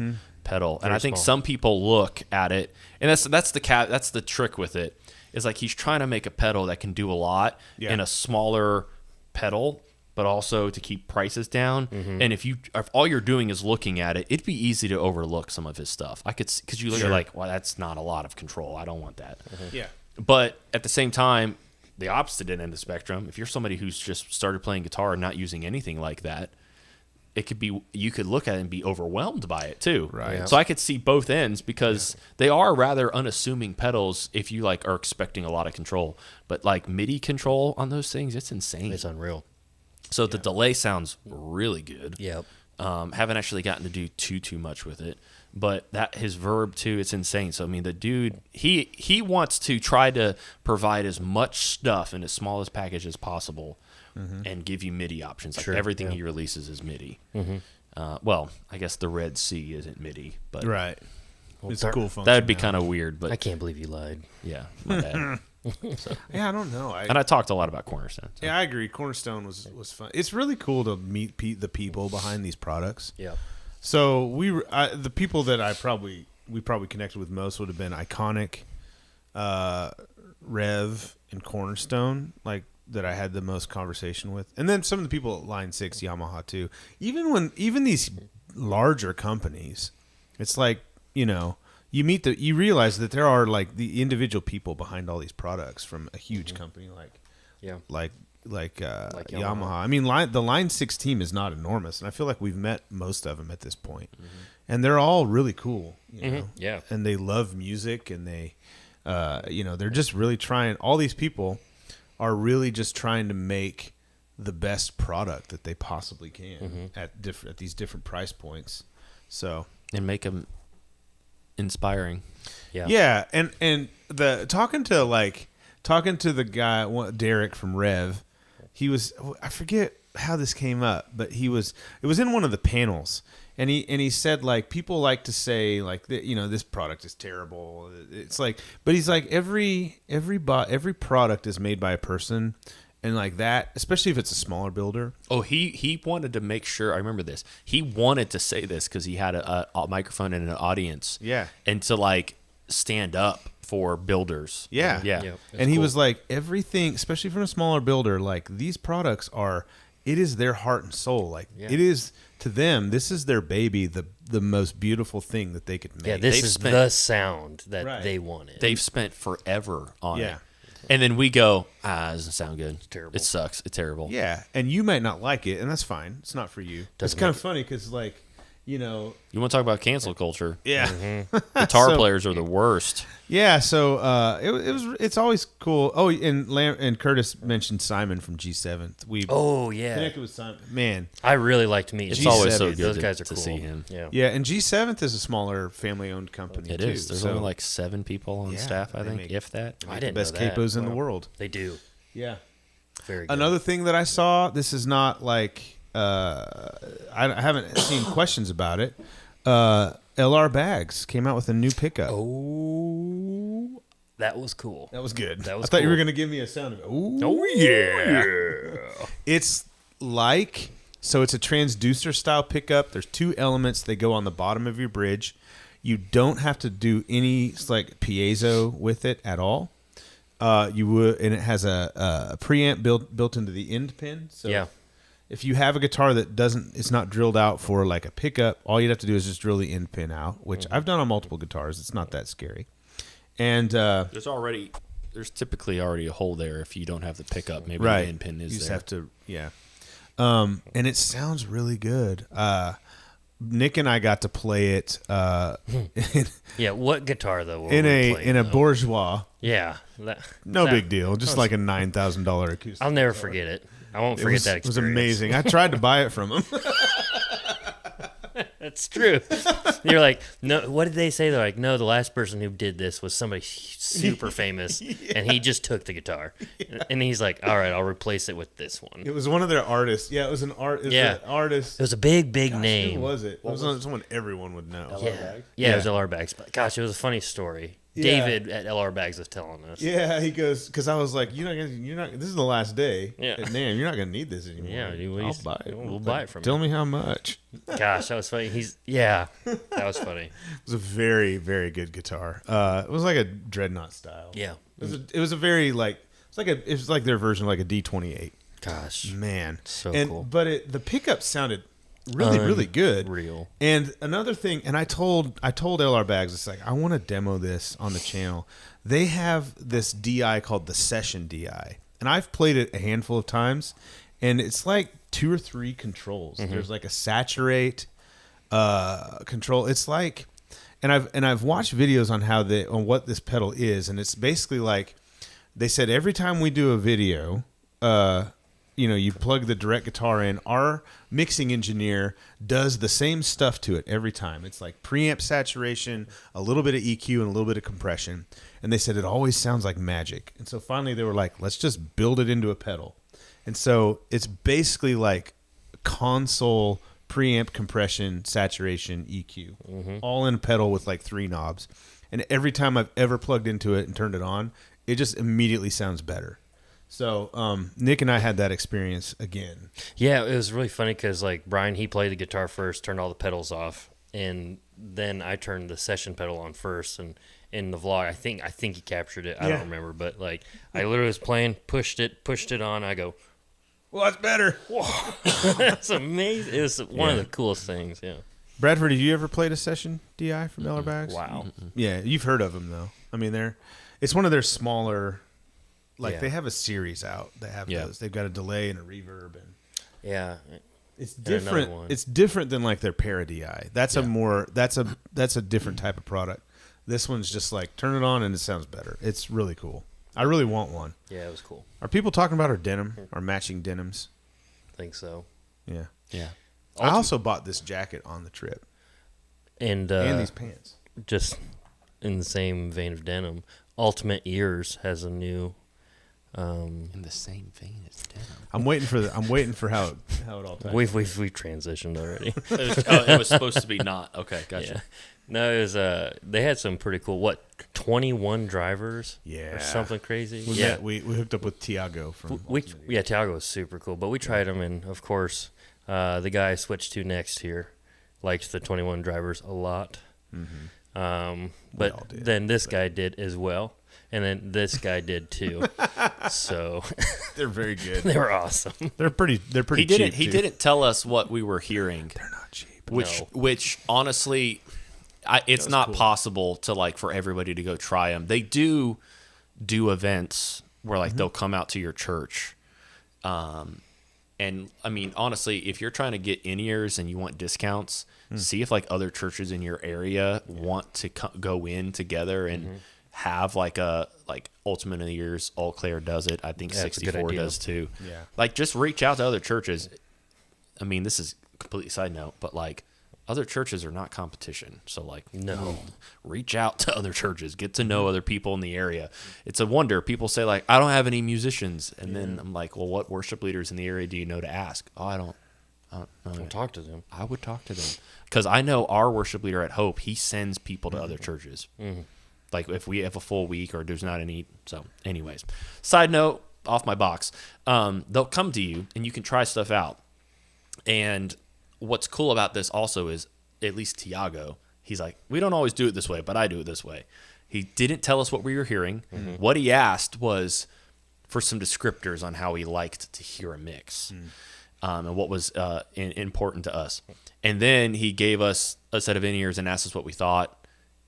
pedal, and I think some people look at it, and that's the trick with it, is like he's trying to make a pedal that can do a lot in a smaller pedal, but also to keep prices down. And if all you're doing is looking at it, it'd be easy to overlook some of his stuff. Because you look at like, well, that's not a lot of control. I don't want that. Yeah. But at the same time, the opposite end of the spectrum, if you're somebody who's just started playing guitar and not using anything like that, you could look at it and be overwhelmed by it too. Right. Yeah. So I could see both ends, because they are rather unassuming pedals if you like are expecting a lot of control. But like MIDI control on those things, it's insane. It's unreal. So the delay sounds really good. Yep. Haven't actually gotten to do too much with it, but that his verb too, it's insane. So I mean, the dude, he wants to try to provide as much stuff in as small as package as possible, and give you MIDI options. Like everything he releases is MIDI. Well, I guess the Red Sea isn't MIDI, but Right. It's a cool function. That'd be kind of weird. But I can't believe you lied. yeah, my bad. Yeah, I don't know. And I talked a lot about Cornerstone. So. Yeah, I agree. Cornerstone was fun. It's really cool to meet the people behind these products. Yeah. So the people that we probably connected with most would have been Iconic, Rev, and Cornerstone, like that I had the most conversation with, and then some of the people at Line 6, Yamaha too. Even these larger companies, it's like, you realize that there are like the individual people behind all these products from a huge company like Yamaha. I mean, the Line 6 team is not enormous, and I feel like we've met most of them at this point. And they're all really cool, know? Yeah. And they love music, and they, they're just really trying. All these people are really just trying to make the best product that they possibly can at these different price points. So And make them inspiring. Yeah, and talking to the guy Derek from Rev, he was, I forget how this came up, but it was in one of the panels, and he said like people like to say like this product is terrible. It's like, but he's like every product is made by a person, and like that, especially if it's a smaller builder. Oh, he wanted to make sure. I remember this. He wanted to say this because he had a microphone and an audience. Yeah, and to like stand up for builders. Yeah. And he was like, everything, especially from a smaller builder, like these products it is their heart and soul. Like it is to them, this is their baby, the most beautiful thing that they could make. Yeah, this is the sound that they wanted. They've spent forever on it. And then we go, it doesn't sound good. It's terrible. It sucks. It's terrible. Yeah. And you might not like it, and that's fine. It's not for you. It's kind of funny because like, you want to talk about cancel culture? Yeah, guitar players are the worst. Yeah, so it's always cool. Oh, and Curtis mentioned Simon from G7. We connected with Simon. Man, I really liked meeting. It's always so good Those guys are to cool. see him. Yeah, and G7 is a smaller family-owned company. It is. There's only like 7 people on staff, I think, if that. I didn't the best know that. capos in the world. They do. Yeah, very good. Another thing that I saw. This is not like. I haven't seen questions about it. LR Bags came out with a new pickup. Oh, that was cool. That was good. That was I thought you were cool. going to give me a sound of it. Oh yeah. It's like, so it's a transducer style pickup. There's 2 elements. They go on the bottom of your bridge. You don't have to do any like piezo with it at all. You would, and it has a preamp built into the end pin. So yeah. If you have a guitar that it's not drilled out for like a pickup, all you'd have to do is just drill the end pin out, which I've done on multiple guitars. It's not that scary. And there's typically already a hole there if you don't have the pickup. Maybe right. the end pin is there. You just have to, and it sounds really good. Nick and I got to play it. What guitar though? In a bourgeois. Yeah. No big deal. Just like a $9,000 acoustic. I'll never forget it. I won't forget that experience. It was amazing. I tried to buy it from him. That's true. You're like, no. What did they say? They're like, no. The last person who did this was somebody super famous, and he just took the guitar, and he's like, all right, I'll replace it with this one. It was one of their artists. Yeah, it was an artist. It was a big Gosh, name. Who was it? It was someone everyone would know. Yeah, it was LR Bags. But gosh, it was a funny story. Yeah. David at LR Bags was telling us. Yeah, he goes, because I was like, you're not. This is the last day. Yeah. At NAMM, you're not gonna need this anymore. Yeah, I'll buy it. We'll buy it from Tell him. me how much. Gosh, that was funny. That was funny. It was a very, very good guitar. It was like a dreadnought style. Yeah. It was a very like it was like their version of like a D28. Gosh, Man, so cool. But the pickup sounded really good. Real. And another thing, and I told LR Bags, it's like, I want to demo this on the channel. They have this DI called the Session DI, and I've played it a handful of times, and it's like 2 or 3 controls. There's like a saturate control. It's like, and I've watched videos on on what this pedal is, and it's basically like, they said every time we do a video, you plug the direct guitar in, our mixing engineer does the same stuff to it every time. It's like preamp saturation, a little bit of EQ, and a little bit of compression. And they said it always sounds like magic. And so finally they were like, let's just build it into a pedal. And so it's basically like console, preamp, compression, saturation, EQ, all in a pedal with like 3 knobs. And every time I've ever plugged into it and turned it on, it just immediately sounds better. So Nick and I had that experience again. Yeah, it was really funny because like Brian, he played the guitar first, turned all the pedals off, and then I turned the session pedal on first. And in the vlog, I think he captured it. I don't remember, but like I literally was playing, pushed it on. I go, well, that's better. that's amazing. It was one of the coolest things. Yeah. Bradford, did you ever play a session DI from LR Bags? Wow. Yeah, you've heard of them though. I mean, it's one of their smaller. Like they have a series out that have those. They've got a delay and a reverb, and it's different. It's different than like their Para-DI. That's that's a different type of product. This one's just like turn it on and it sounds better. It's really cool. I really want one. Yeah, it was cool. Are people talking about our denim, our matching denims? I think so. Yeah. Yeah. I also bought this jacket on the trip And these pants. Just in the same vein of denim, Ultimate Ears has a new In the same vein as denim. I'm waiting for how it all ties. We've transitioned already. It was supposed to be not. Okay, gotcha. Yeah. No, it was they had some pretty cool 21 drivers or something crazy. We hooked up with Tiago from Tiago was super cool, but we tried them, and of course the guy I switched to next here liked the 21 drivers a lot. But then this guy did as well, and then this guy did too. So they're very good. They were awesome. They're pretty cheap. He didn't tell us what we were hearing. They're not cheap. Which honestly, it's not possible to for everybody to go try them. They do events where they'll come out to your church. And I mean, honestly, if you're trying to get in-ears and you want discounts, see if other churches in your area want to go in together and have a Ultimate In-Ears. All Claire does it. I think 64 does too. Yeah. Just reach out to other churches. I mean, this is completely side note, but other churches are not competition. So no, reach out to other churches, get to know other people in the area. It's a wonder. People say I don't have any musicians. And then I'm well, what worship leaders in the area do you know to ask? Oh, I don't talk to them. I would talk to them because I know our worship leader at Hope, he sends people to other churches. If we have a full week or there's not any. So anyways, side note off my box, they'll come to you and you can try stuff out. And what's cool about this also is, at least Tiago, he's we don't always do it this way, but I do it this way. He didn't tell us what we were hearing. What he asked was for some descriptors on how he liked to hear a mix, and what was important to us. And then he gave us a set of in-ears and asked us what we thought,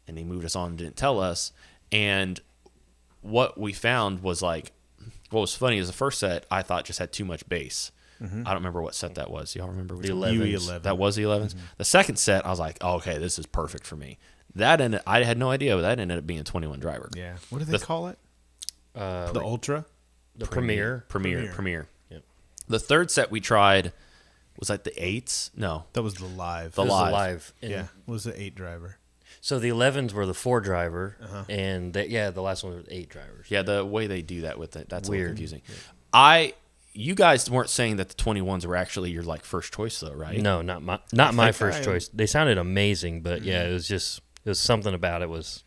and he moved us on and didn't tell us. And what we found was what was funny is the first set I thought just had too much bass. I don't remember what set that was. Y'all remember? The 11s. That was the 11s. The second set, I was oh, okay, this is perfect for me. I had no idea, but that ended up being a 21 driver. Yeah. What do they call it? The Ultra? The Premiere. Yep. The third set we tried was the 8s. No. That was the Live. The Live. Yeah. It was the 8 driver. So the 11s were the 4 driver, and the last one was 8 drivers. Yeah, the way they do that with it, that's weird. A little confusing. Yeah. You guys weren't saying that the 21s were actually your first choice though, right? No, not my first choice. They sounded amazing, but yeah, it was something about it was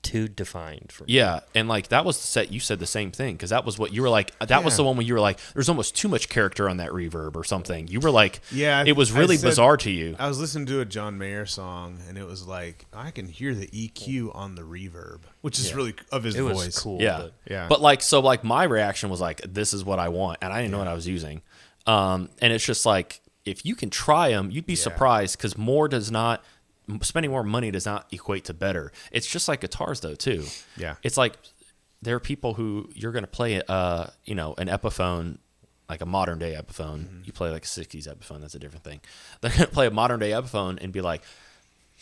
too defined for me. Yeah, and that was the set you said the same thing, because that was what you were was the one where you were there's almost too much character on that reverb or something. You were it was really bizarre to you. I was listening to a John Mayer song and it was I can hear the EQ on the reverb, which is really of his voice. Was cool. Yeah. But my reaction was this is what I want, and I didn't know what I was using. And it's just if you can try them, you'd be surprised, because spending more money does not equate to better. It's just like guitars though too. Yeah. It's there are people who you're going to play an Epiphone, a modern day Epiphone. You play a 60s Epiphone, that's a different thing. They're going to play a modern day Epiphone and be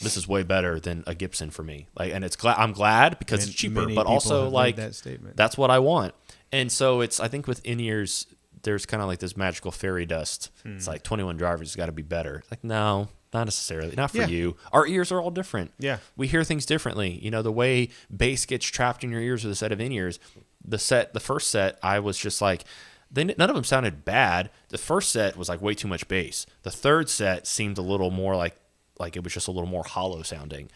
this is way better than a Gibson for me. And I'm glad because it's cheaper, but also that statement. That's what I want. And so I think with in-ears, there's kind of this magical fairy dust. It's 21 drivers got to be better. No, not necessarily. Not for you. Our ears are all different. Yeah. We hear things differently. The way bass gets trapped in your ears with a set of in-ears. The first set, I was just none of them sounded bad. The first set was way too much bass. The third set seemed a little more like it was just a little more hollow sounding.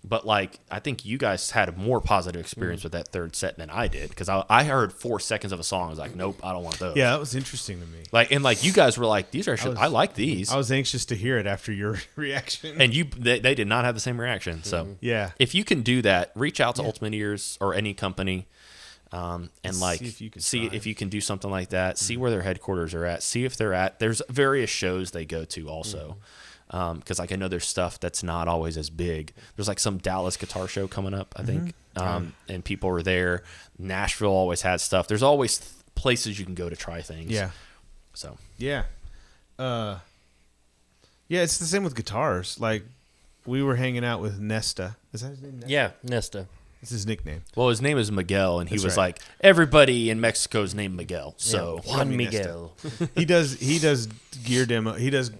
But I think you guys had a more positive experience with that third set than I did, because I heard 4 seconds of a song. I was nope, I don't want those. Yeah, that was interesting to me. And you guys were these are I like these. I was anxious to hear it after your reaction. And they did not have the same reaction. So yeah, if you can do that, reach out to Ultimate Ears or any company, and see if you can do something like that. See where their headquarters are at. See if they're at. There's various shows they go to also. Because I know there's stuff that's not always as big. There's some Dallas guitar show coming up, I think, and people are there. Nashville always has stuff. There's always places you can go to try things. Yeah. So. Yeah. It's the same with guitars. We were hanging out with Nesta. Is that his name? Nesta? Yeah, Nesta. That's his nickname. Well, his name is Miguel, and he That's was right. Everybody in Mexico is named Miguel. So Juan Miguel. he does gear demo. He does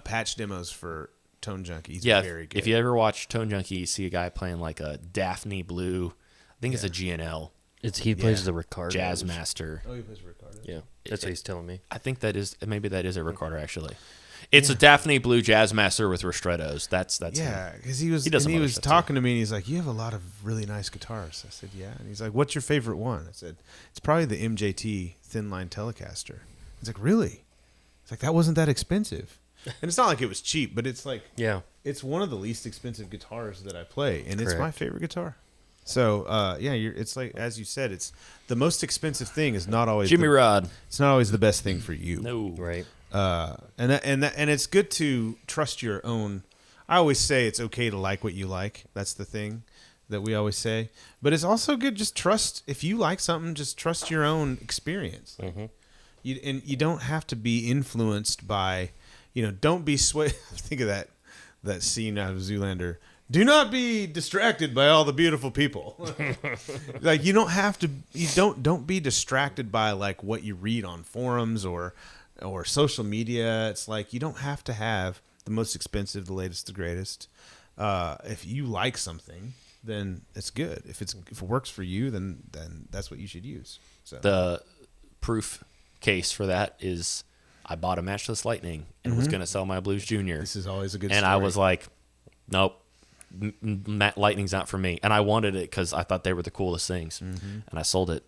patch demos for Tone Junkie. He's very good. If you ever watch Tone Junkie, you see a guy playing a Daphne Blue. I think it's a GNL. He plays the Ricardo. Jazz Master. Oh, he plays Ricardo. Yeah, that's what he's telling me. I think that is a Ricardo actually. It's a Daphne Blue Jazz Master with ristrettos. That's yeah, him. because he was talking to me and he's like, "You have a lot of really nice guitars." I said, "Yeah," and he's like, "What's your favorite one?" I said, "It's probably the MJT Thin Line Telecaster." He's like, "Really?" It's like that wasn't that expensive, and it's not like it was cheap, but it's like it's one of the least expensive guitars that I play, and it's my favorite guitar. So it's like as you said, it's the most expensive thing is not always Jimmy Rod. It's not always the best thing for you. No, right. And it's good to trust your own. I always say it's okay to like what you like. That's the thing that we always say. But it's also good just trust if you like something. Just trust your own experience. You don't have to be influenced by, don't be swayed. Think of that scene out of Zoolander. Do not be distracted by all the beautiful people. Like you don't have to. Don't be distracted by like what you read on forums or social media. It's like you don't have to have the most expensive, the latest, the greatest. If you like something, then it's good. If it works for you, then that's what you should use. So the proof case for that is I bought a Matchless Lightning and was going to sell my Blues Junior. This is always a good and story. I was like, nope. Lightning's not for me, and I wanted it because I thought they were the coolest things, and I sold it.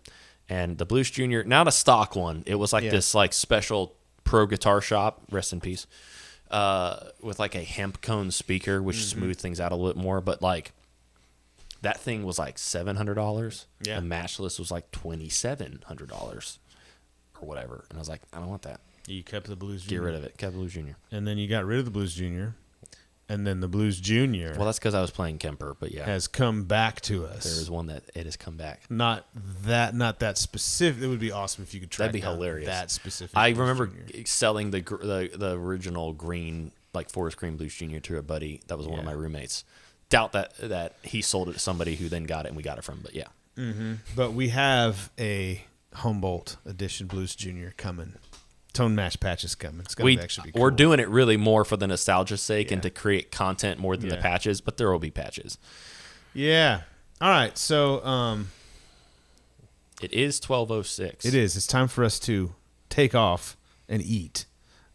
And the Blues Junior, not a stock one, it was like this like special pro guitar shop, rest in peace, with like a hemp cone speaker, which smoothed things out a little bit more. But like that thing was like $700. Yeah, a Matchless was like $2,700 or whatever, and I was like, I don't want that. You kept the Blues Junior. Get rid of it. Kept the Blues Junior. And then you got rid of the Blues Junior. And then the Blues Junior. Well, that's because I was playing Kemper, but yeah, has come back to us. There is one that it has come back. Not that specific. It would be awesome if you could track That'd be down hilarious. That specific. I Blues remember Junior. selling the original green, like forest green Blues Junior to a buddy that was one of my roommates. Doubt that he sold it to somebody who then got it and we got it from. But yeah, But we have a Humboldt edition Blues Junior coming. Tone match patches coming. It's going to actually be cool. We're doing it really more for the nostalgia's sake and to create content more than the patches, but there will be patches. Yeah. All right. So it is 12:06. It is. It's time for us to take off and eat.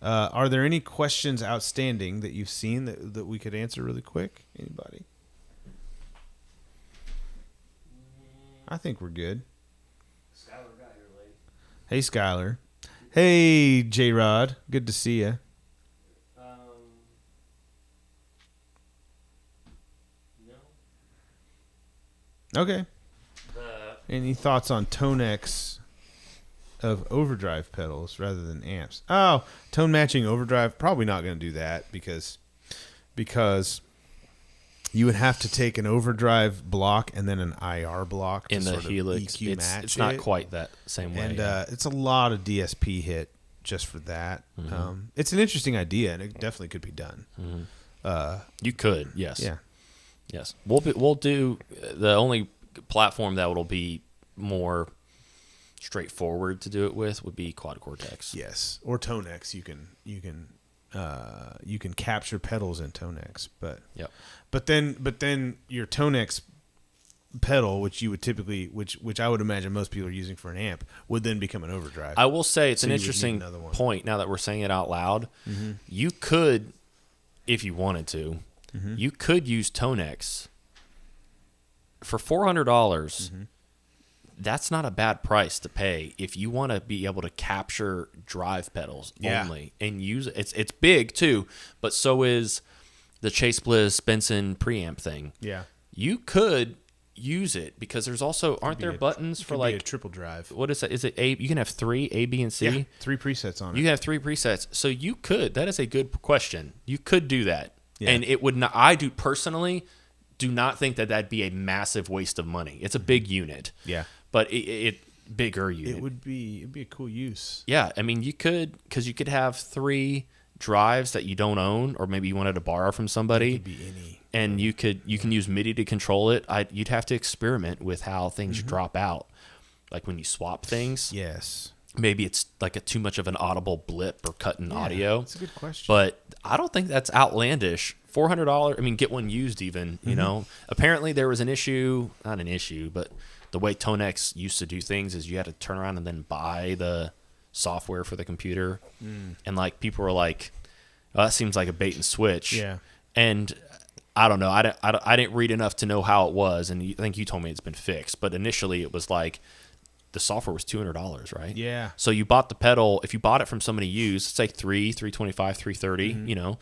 Are there any questions outstanding that you've seen that we could answer really quick? Anybody? I think we're good. Skylar got here late. Hey, Skylar. Hey, J-Rod. Good to see you. No. Okay. Any thoughts on Tonex of overdrive pedals rather than amps? Oh, tone matching overdrive. Probably not going to do that because you would have to take an overdrive block and then an IR block in to the sort of Helix. EQ match It's not it. quite that same way. And it's a lot of DSP hit just for that. It's an interesting idea, and it definitely could be done. You could, yes. Yeah. Yes. We'll do the only platform that will be more straightforward to do it with would be Quad Cortex. Yes, or Tonex. You can capture pedals in Tonex, but then your Tonex pedal, which you would typically, which I would imagine most people are using for an amp, would then become an overdrive. I will say it's So an you would interesting need another one. point now that we're saying it out loud. You could, if you wanted to, you could use Tonex for $400. That's not a bad price to pay if you want to be able to capture drive pedals only and use it. It's big too, but so is the Chase Bliss Benson preamp thing. Yeah, you could use it because there's also aren't there buttons for like a triple drive? What is that? Is it A? You can have three A, B, and C. Yeah, 3 presets on it. You can have 3 presets, so you could. That is a good question. You could do that, Yeah. and it would not. I do personally do not think that that'd be a massive waste of money. It's a big unit. Yeah, but it bigger unit. it'd be a cool use. Yeah, I mean you could because you could have 3 drives that you don't own, or maybe you wanted to borrow from somebody. It could be any. And you can use MIDI to control it. You'd have to experiment with how things drop out, like when you swap things. Yes, Maybe it's like too much of an audible blip or cut in audio. That's a good question. But I don't think that's outlandish. $400. I mean, get one used even. You know. Apparently there was an issue. Not an issue, but the way Tonex used to do things is you had to turn around and then buy the software for the computer, and like people were like, "Oh, that seems like a bait and switch." Yeah. And I don't know. I didn't read enough to know how it was, and I think you told me it's been fixed. But initially, it was like the software was $200, right? Yeah. So you bought the pedal. If you bought it from somebody used, it's like $325, $330. You know,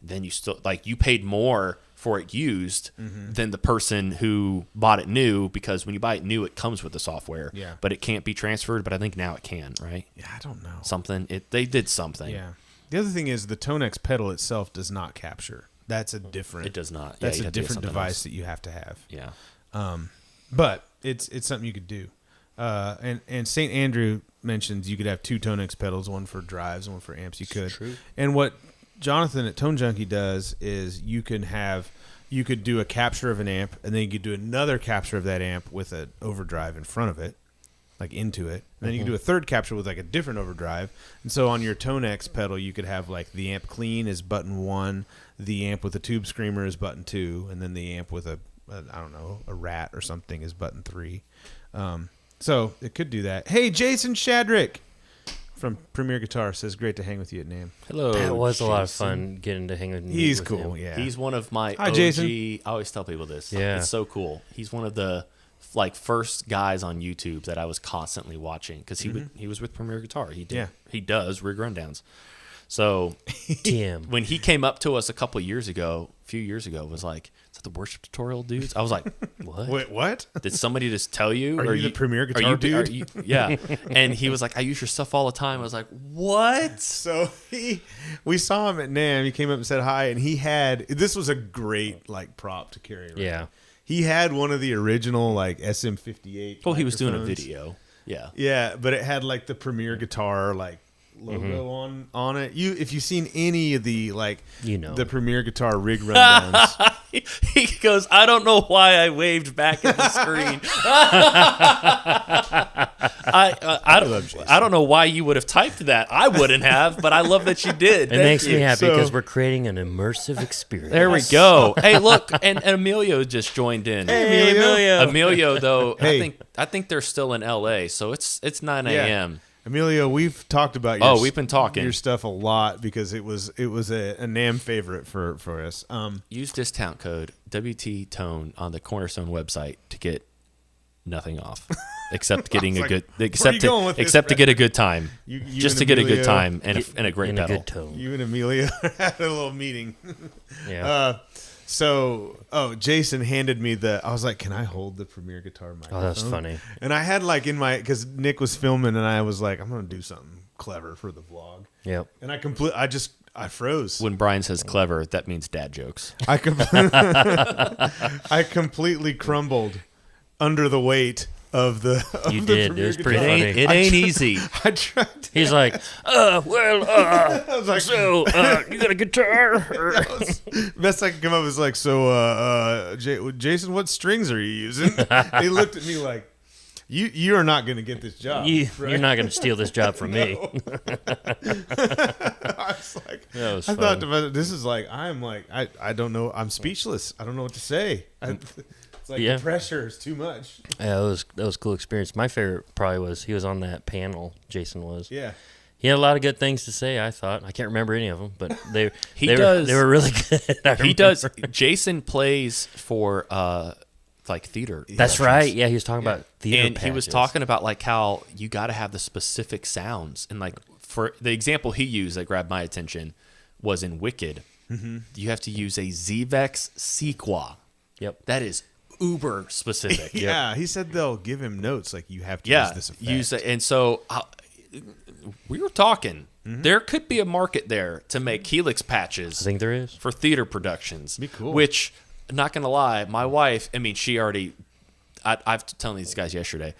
then you still like you paid more for it used than the person who bought it new, because when you buy it new, it comes with the software. Yeah. But it can't be transferred. But I think now it can, right? Yeah, I don't know. They did something. Yeah. The other thing is the Tonex pedal itself does not capture. That's a different. It does not. That's you'd a have to get different something device else. that you have to have. Yeah. But it's something you could do. And St. Andrew mentions you could have 2 Tonex pedals, one for drives, one for amps. You could. True. And what Jonathan at Tone Junkie does is you could do a capture of an amp, and then you could do another capture of that amp with an overdrive in front of it, like into it. And then you can do a third capture with like a different overdrive. And so on your Tonex pedal, you could have like the amp clean is button 1, the amp with a tube screamer is button 2, and then the amp with a rat or something is button 3. So it could do that. Hey, Jason Shadrick from Premiere Guitar says, great to hang with you at NAMM. Hello. That was a lot of Jason. fun getting to hang with him. He's cool, yeah. He's one of my Hi, OG. Jason. I always tell people this. Yeah. It's so cool. He's one of the like first guys on YouTube that I was constantly watching, because he was with Premiere Guitar. He does rig rundowns. So Tim. when he came up to us a few years ago, was like, "Is that the worship tutorial dudes?" I was like, "What? Wait, what? Did somebody just tell you? Are you the Premiere Guitar dude?" Yeah. And he was like, "I use your stuff all the time." I was like, "What?" So we saw him at NAMM. He came up and said hi, and this was a great like prop to carry around. Yeah. He had one of the original like SM58. Well, he was doing a microphones. video. Yeah. Yeah, but it had like the Premiere Guitar like logo on it. If you've seen any of the like the Premiere Guitar rig rundowns. He goes, "I don't know why I waved back at the screen." I don't know why you would have typed that. I wouldn't have, but I love that you did. It makes me happy So- because we're creating an immersive experience. There we go. Hey, look, and Emilio just joined in. Hey, Emilio. Emilio, though, Hey. I think they're still in LA, so it's 9 a.m. Emilio, we've talked about your we've been talking your stuff a lot because it was a NAMM favorite for us. Use discount code WT Tone on the Cornerstone website to get nothing off, except getting a good except to get a good time. Just to get a good time and a great pedal. a good tone. You and Emilio had a little meeting. Yeah. Jason handed me I was like, can I hold the Premiere Guitar microphone? Oh, that's funny. And I had like because Nick was filming and I was like, I'm going to do something clever for the vlog. Yep. And I froze. When Brian says clever, that means dad jokes. I completely crumbled under the weight of the You the did. Premiere It was pretty Guitar. funny. It ain't easy. I tried to, He's like, I was like, you got a guitar? best I could come up is like, Jason, what strings are you using? They looked at me like, you are not going to get this job. You're not going to steal this job from me. I was like, That was I fun. thought to myself, this is like, I don't know. I'm speechless. I don't know what to say. It's like Yeah. the pressure is too much. Yeah, that was a cool experience. My favorite probably was he was on that panel. Jason was. Yeah. He had a lot of good things to say. I thought I can't remember any of them, but they does. They were really good. He does. Jason plays for like theater. That's right. Yeah, he was talking about theater. And he was patches. talking about like how you got to have the specific sounds, and like for the example he used that grabbed my attention was in Wicked. You have to use a Zvex Sequa. Yep. That is uber specific. Yeah. He said they'll give him notes like you have to use this effect. use it. And so we were talking. There could be a market there to make Helix patches. I think there is. For theater productions. Be cool. Which, not gonna lie, my wife. I mean, she already. I've telling these guys yesterday.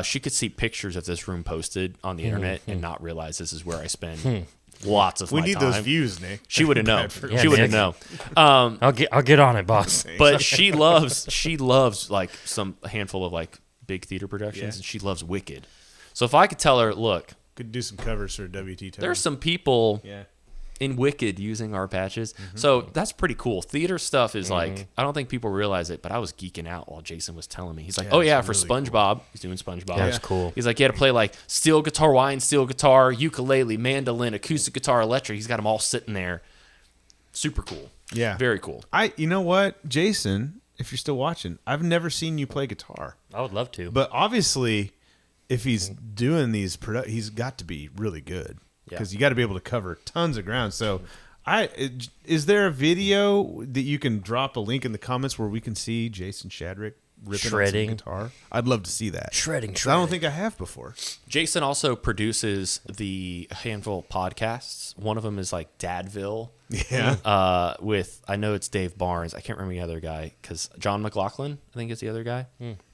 She could see pictures of this room posted on the internet and not realize this is where I spend lots of We my need time. those views, Nick. She wouldn't know. Yeah, She wouldn't Nick. know. I'll get on it, boss. But she loves like a handful of like big theater productions, and she loves Wicked. So if I could tell her, look, Could do some covers for WT Tone. there's some people Yeah. in Wicked using our patches. So that's pretty cool. Theater stuff is like, I don't think people realize it, but I was geeking out while Jason was telling me. He's like, for really SpongeBob. Cool. He's doing SpongeBob. That's cool. He's like, you had to play like steel guitar, wine, steel guitar, ukulele, mandolin, acoustic guitar, electric. He's got them all sitting there. Super cool. Yeah. Very cool. You know what, Jason, if you're still watching, I've never seen you play guitar. I would love to. But obviously, if he's doing these, he's got to be really good. Because you got to be able to cover tons of ground. So, is there a video that you can drop a link in the comments where we can see Jason Shadrick ripping Shredding. on some guitar? I'd love to see that. Shredding. I don't think I have before. Jason also produces the handful of podcasts. One of them is like Dadville. Yeah. With, I know it's Dave Barnes. I can't remember the other guy because John McLaughlin, I think is the other guy.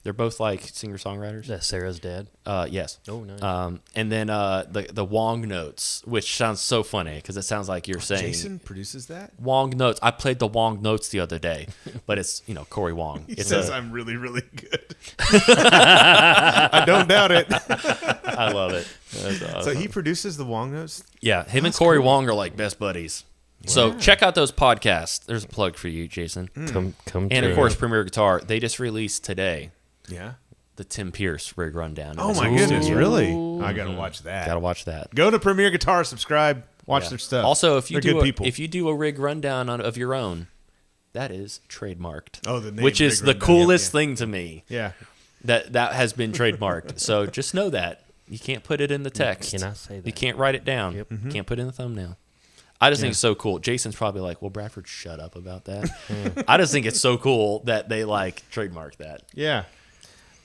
They're both like singer-songwriters. That's Sarah's dad. Yes. Oh, nice. And then the Wong Notes, which sounds so funny because it sounds like you're saying. Jason produces that? Wong Notes. I played the Wong Notes the other day, but it's, Corey Wong. He It's says I'm really, really good. I don't doubt it. I love it. That's awesome. So he produces the Wong Notes? Yeah, him and Corey Wong are like best buddies. So check out those podcasts. There's a plug for you, Jason. Come And of course, Premiere Guitar. They just released today Yeah. the Tim Pierce rig rundown. Oh my goodness, really? I gotta watch that. Gotta watch that. Go to Premiere Guitar, subscribe, watch their stuff. Also, if you They're good people. if you do a rig rundown of your own, that is trademarked. Oh, the name which is rig the rundown. coolest Yeah. thing to me. Yeah. That has been trademarked. So just know that you can't put it in the text. cannot say that. You can't write it down. Yep. Can't put it in the thumbnail. I just think it's so cool. Jason's probably like, well, Bradford, shut up about that. I just think it's so cool that they like trademark that. Yeah.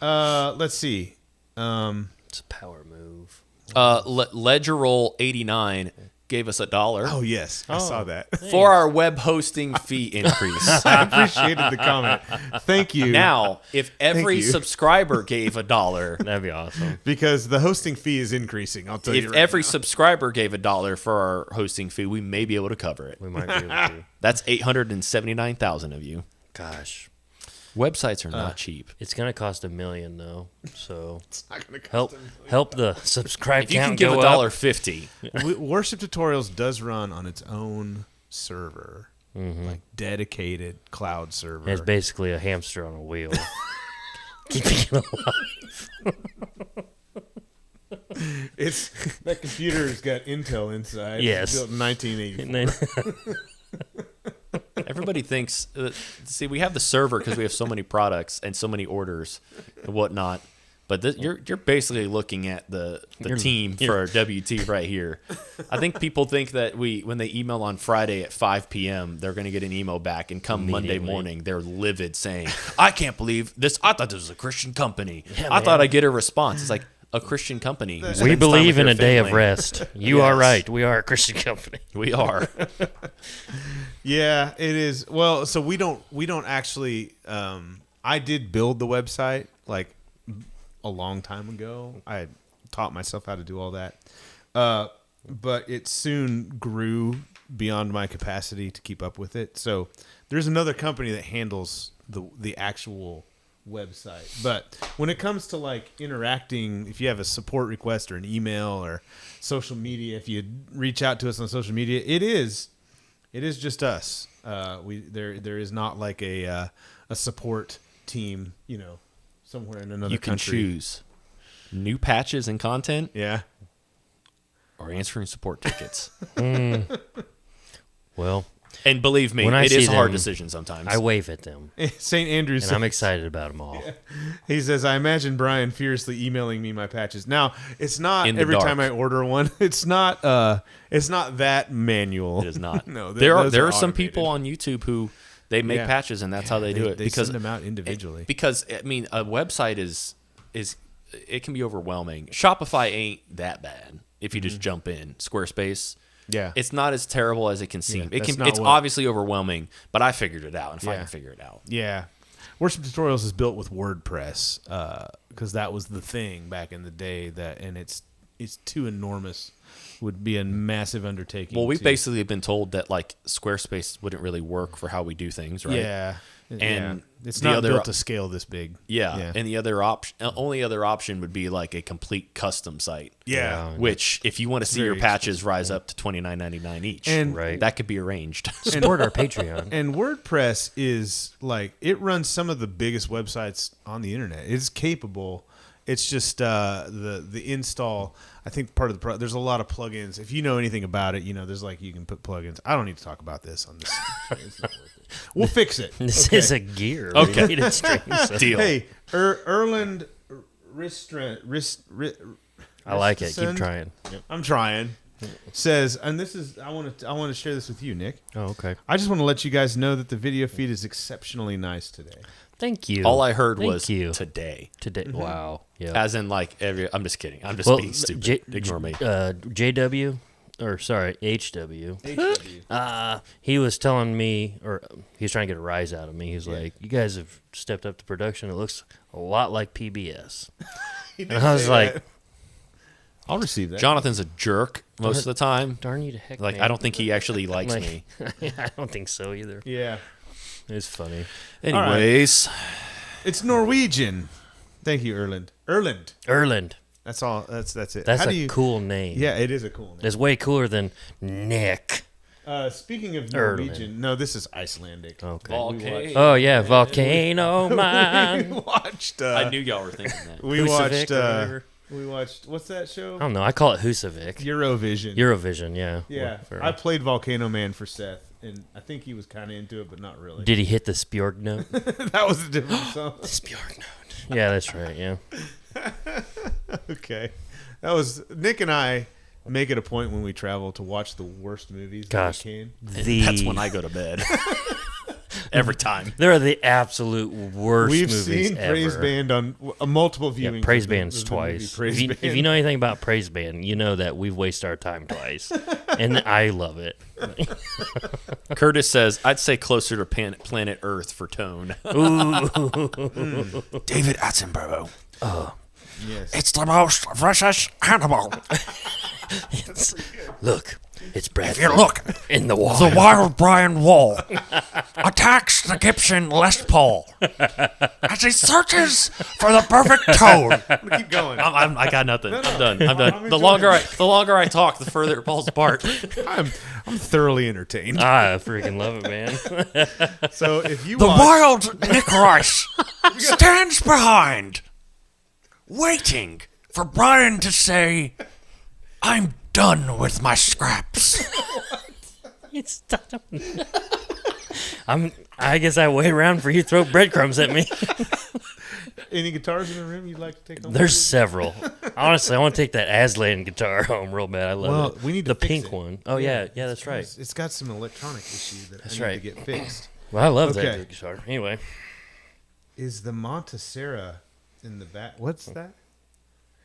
Let's see. It's a power move. Ledgerroll89 gave us $1 Oh, yes. I saw that. for our web hosting fee increase. I appreciated the comment. Thank you. Now, if every you. subscriber gave $1, That'd be awesome. Because the hosting fee is increasing, I'll tell you if right every now. subscriber gave $1 for our hosting fee, we may be able to cover it. We might be able to. That's 879,000 of you. Gosh. Websites are not cheap. It's going to cost $1 million, though. So It's not gonna cost help the subscribe If you can count give go up. $1.50, Worship Tutorials does run on its own server, like dedicated cloud server. It's basically a hamster on a wheel. Keeping it alive. It's that computer's got Intel inside. Yes. Built in 1984. And then everybody thinks. See, we have the server because we have so many products and so many orders and whatnot. But you're basically looking at the team for WT right here. I think people think that when they email on Friday at 5 p.m., they're going to get an email back, and come Monday morning, they're livid saying, I can't believe this. I thought this was a Christian company. I thought I'd get a response. It's like a Christian company. who we spends time believe with in their a day of family. rest. You are right. We are a Christian company. We are. Yeah, it is. Well, so we don't actually. I did build the website like a long time ago. I taught myself how to do all that, but it soon grew beyond my capacity to keep up with it. So there's another company that handles the actual website. But when it comes to like interacting, if you have a support request or an email or social media, if you reach out to us on social media, it is just us. There is not like a support team, somewhere in another You can country. choose new patches and content Yeah. or answering support tickets. Well, And believe me, When I it is see a hard them, decision sometimes. I wave at them, St. Andrews. and I'm excited about them all. He says, I imagine Brian fiercely emailing me my patches. Now, it's not In the every dark. time I order one. It's not that manual. It is not. No, there are some automated. people on YouTube who they make Yeah. patches, and that's how they do it. They because send them out individually. Because I mean, a website is it can be overwhelming. Shopify ain't that bad if you just jump in. Squarespace, Yeah. it's not as terrible as it can seem. that's It's not what- obviously overwhelming, but I figured it out, and if I Yeah. can figure it out. Yeah. Worship Tutorials is built with WordPress because that was the thing back in the day, and it's too enormous. Would be a massive undertaking. Well, we've to- basically been told that like Squarespace wouldn't really work for how we do things, right? Yeah. And it's the not other built to scale this big. Yeah, and the only other option would be like a complete custom site. Yeah. Which, if you want to see Very your patches rise up to $29.99 each, And- Right. that could be arranged. Support our Patreon. And WordPress is like, it runs some of the biggest websites on the internet. It's capable. It's just the install. I think part of the there's a lot of plugins. If you know anything about it, you know there's like you can put plugins. I don't need to talk about this on this. It's not worth it. We'll fix it. This is a gear. Okay. related stream, so- Deal. Hey, Erland I like it. Riston? Keep trying. I'm trying. Says, and this is I want to share this with you, Nick. Oh, okay. I just want to let you guys know that the video feed is exceptionally nice today. Thank you. All I heard Thank was you. today. Today. Wow. Yeah. As in, like, I'm just kidding. I'm just being stupid. Ignore me. JW, or sorry, HW. He was telling me, or he was trying to get a rise out of me. He was like, "You guys have stepped up the production. It looks a lot like PBS." And I was like, I'll receive that. Jonathan's a jerk most of the time. "Darn you to heck!" Like, man. I don't think he actually likes Like- me. I don't think so either. Yeah. It's funny. Anyways, It's Norwegian. Thank you, Erland. Erland. That's all. That's it. That's How a do you, cool name. Yeah, it is a cool name. It's way cooler than Nick. Speaking of Erland. Norwegian, no, this is Icelandic. Okay. Volcano. Oh yeah, Volcano We Man. watched. I knew y'all were thinking that. We Husavik watched. or whatever. We watched. What's that show? I don't know. I call it Husavik. Eurovision. Eurovision. Yeah. Yeah, Fair I enough. played Volcano Man for Seth, and I think he was kind of into it, but not really. Did he hit the Spjorg note? That was a different song. Spjorg note. Yeah, that's right. Yeah. Okay, that was Nick and I make it a point when we travel to watch the worst movies Gosh. that we can. That's when I go to bed. Every time. They're the absolute worst We've movies seen ever. Praise Band on multiple viewings. Yeah, Praise of the- Band's of the movie twice. Praise If you Band. know anything about Praise Band, you know that we've wasted our time twice, and I love it. Curtis says, I'd say closer to planet Earth for tone. David Attenborough. Yes. It's the most vicious animal. Look, it's Brad. If you look, in the wall. the wild Brian Wall attacks the Gibson Les Paul as he searches for the perfect tone. Keep going. I got nothing. I'm done. I'm I'm done. The longer I talk, the further it falls apart. I'm thoroughly entertained. I freaking love it, man. So if you The watch, wild Nick Rice stands behind, waiting for Brian to say, "I'm done with my scraps." It's I guess I wait around for you to throw breadcrumbs at me. any guitars in the room you'd like to take home? There's several. Honestly, I want to take that Aslan guitar home real bad. I love Well, it. we need to the fix pink it. one. Oh yeah, that's right. It's got some electronic issue that That's I need right. to get fixed. Well, I love Okay. that guitar. Anyway, Is the Montessera in the back? What's that?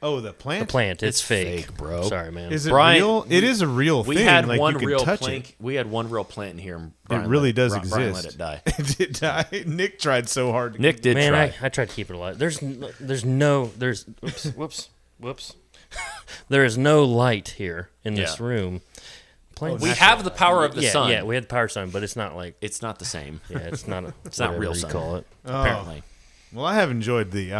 Oh, the plant. the plant. It's It's fake. fake, bro. Sorry, man. Is it Brian, real? It is a real We thing. had like one you can real touch plant. We had one real plant in here. And It Brian really let, does Bri- exist. Brian let it die. It did die. Nick tried so hard. To Nick did Man, try. I tried to keep it alive. There's whoops. There is no light here in this Yeah. room. Plants- We have the power of the yeah, sun. Yeah, we had the power sun, but it's not like It's not the same. yeah, it's not a, It's not real whatever you sun. call it. Apparently. Well, I have enjoyed the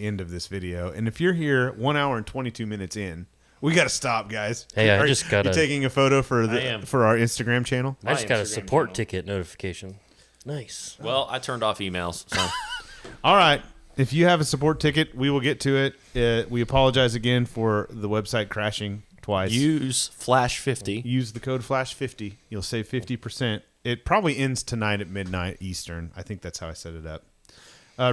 end of this video, and if you're here 1 hour and 22 minutes in, we got to stop, guys. Hey, I Are just got you a- taking a photo for I am. for our Instagram channel. I just got a Instagram support channel. ticket notification. Nice. Well, I turned off emails. So. All right. If you have a support ticket, we will get to it. We apologize again for the website crashing twice. Use Flash 50. Use the code FLASH50. You'll save 50%. It probably ends tonight at midnight Eastern. I think that's how I set it up.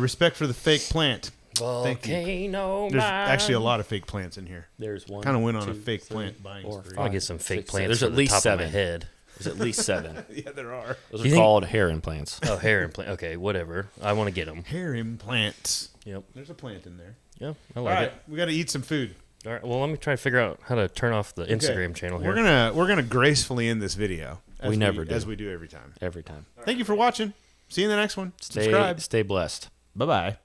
Respect for the fake plant. Thank you. Volcano There's Man. actually a lot of fake plants in here. There's one. Kind of went on a 2, fake 3, plant buying 4, spree. I'll 5, get some fake 6, plants. There's for at the least top 7. of my head. There's at least 7. Yeah, there are. Those You are think- called hair implants. Oh, hair implant. Okay, whatever. I want to get them. Hair implants. Yep. There's a plant in there. Yeah, I All like right, it. we got to eat some food. All right. Well, let me try to figure out how to turn off the Instagram channel here. We're gonna gracefully end this video. We never do. as we do every time. Every time. Thank you for watching. See you in the next one. Subscribe. Stay blessed. Bye bye.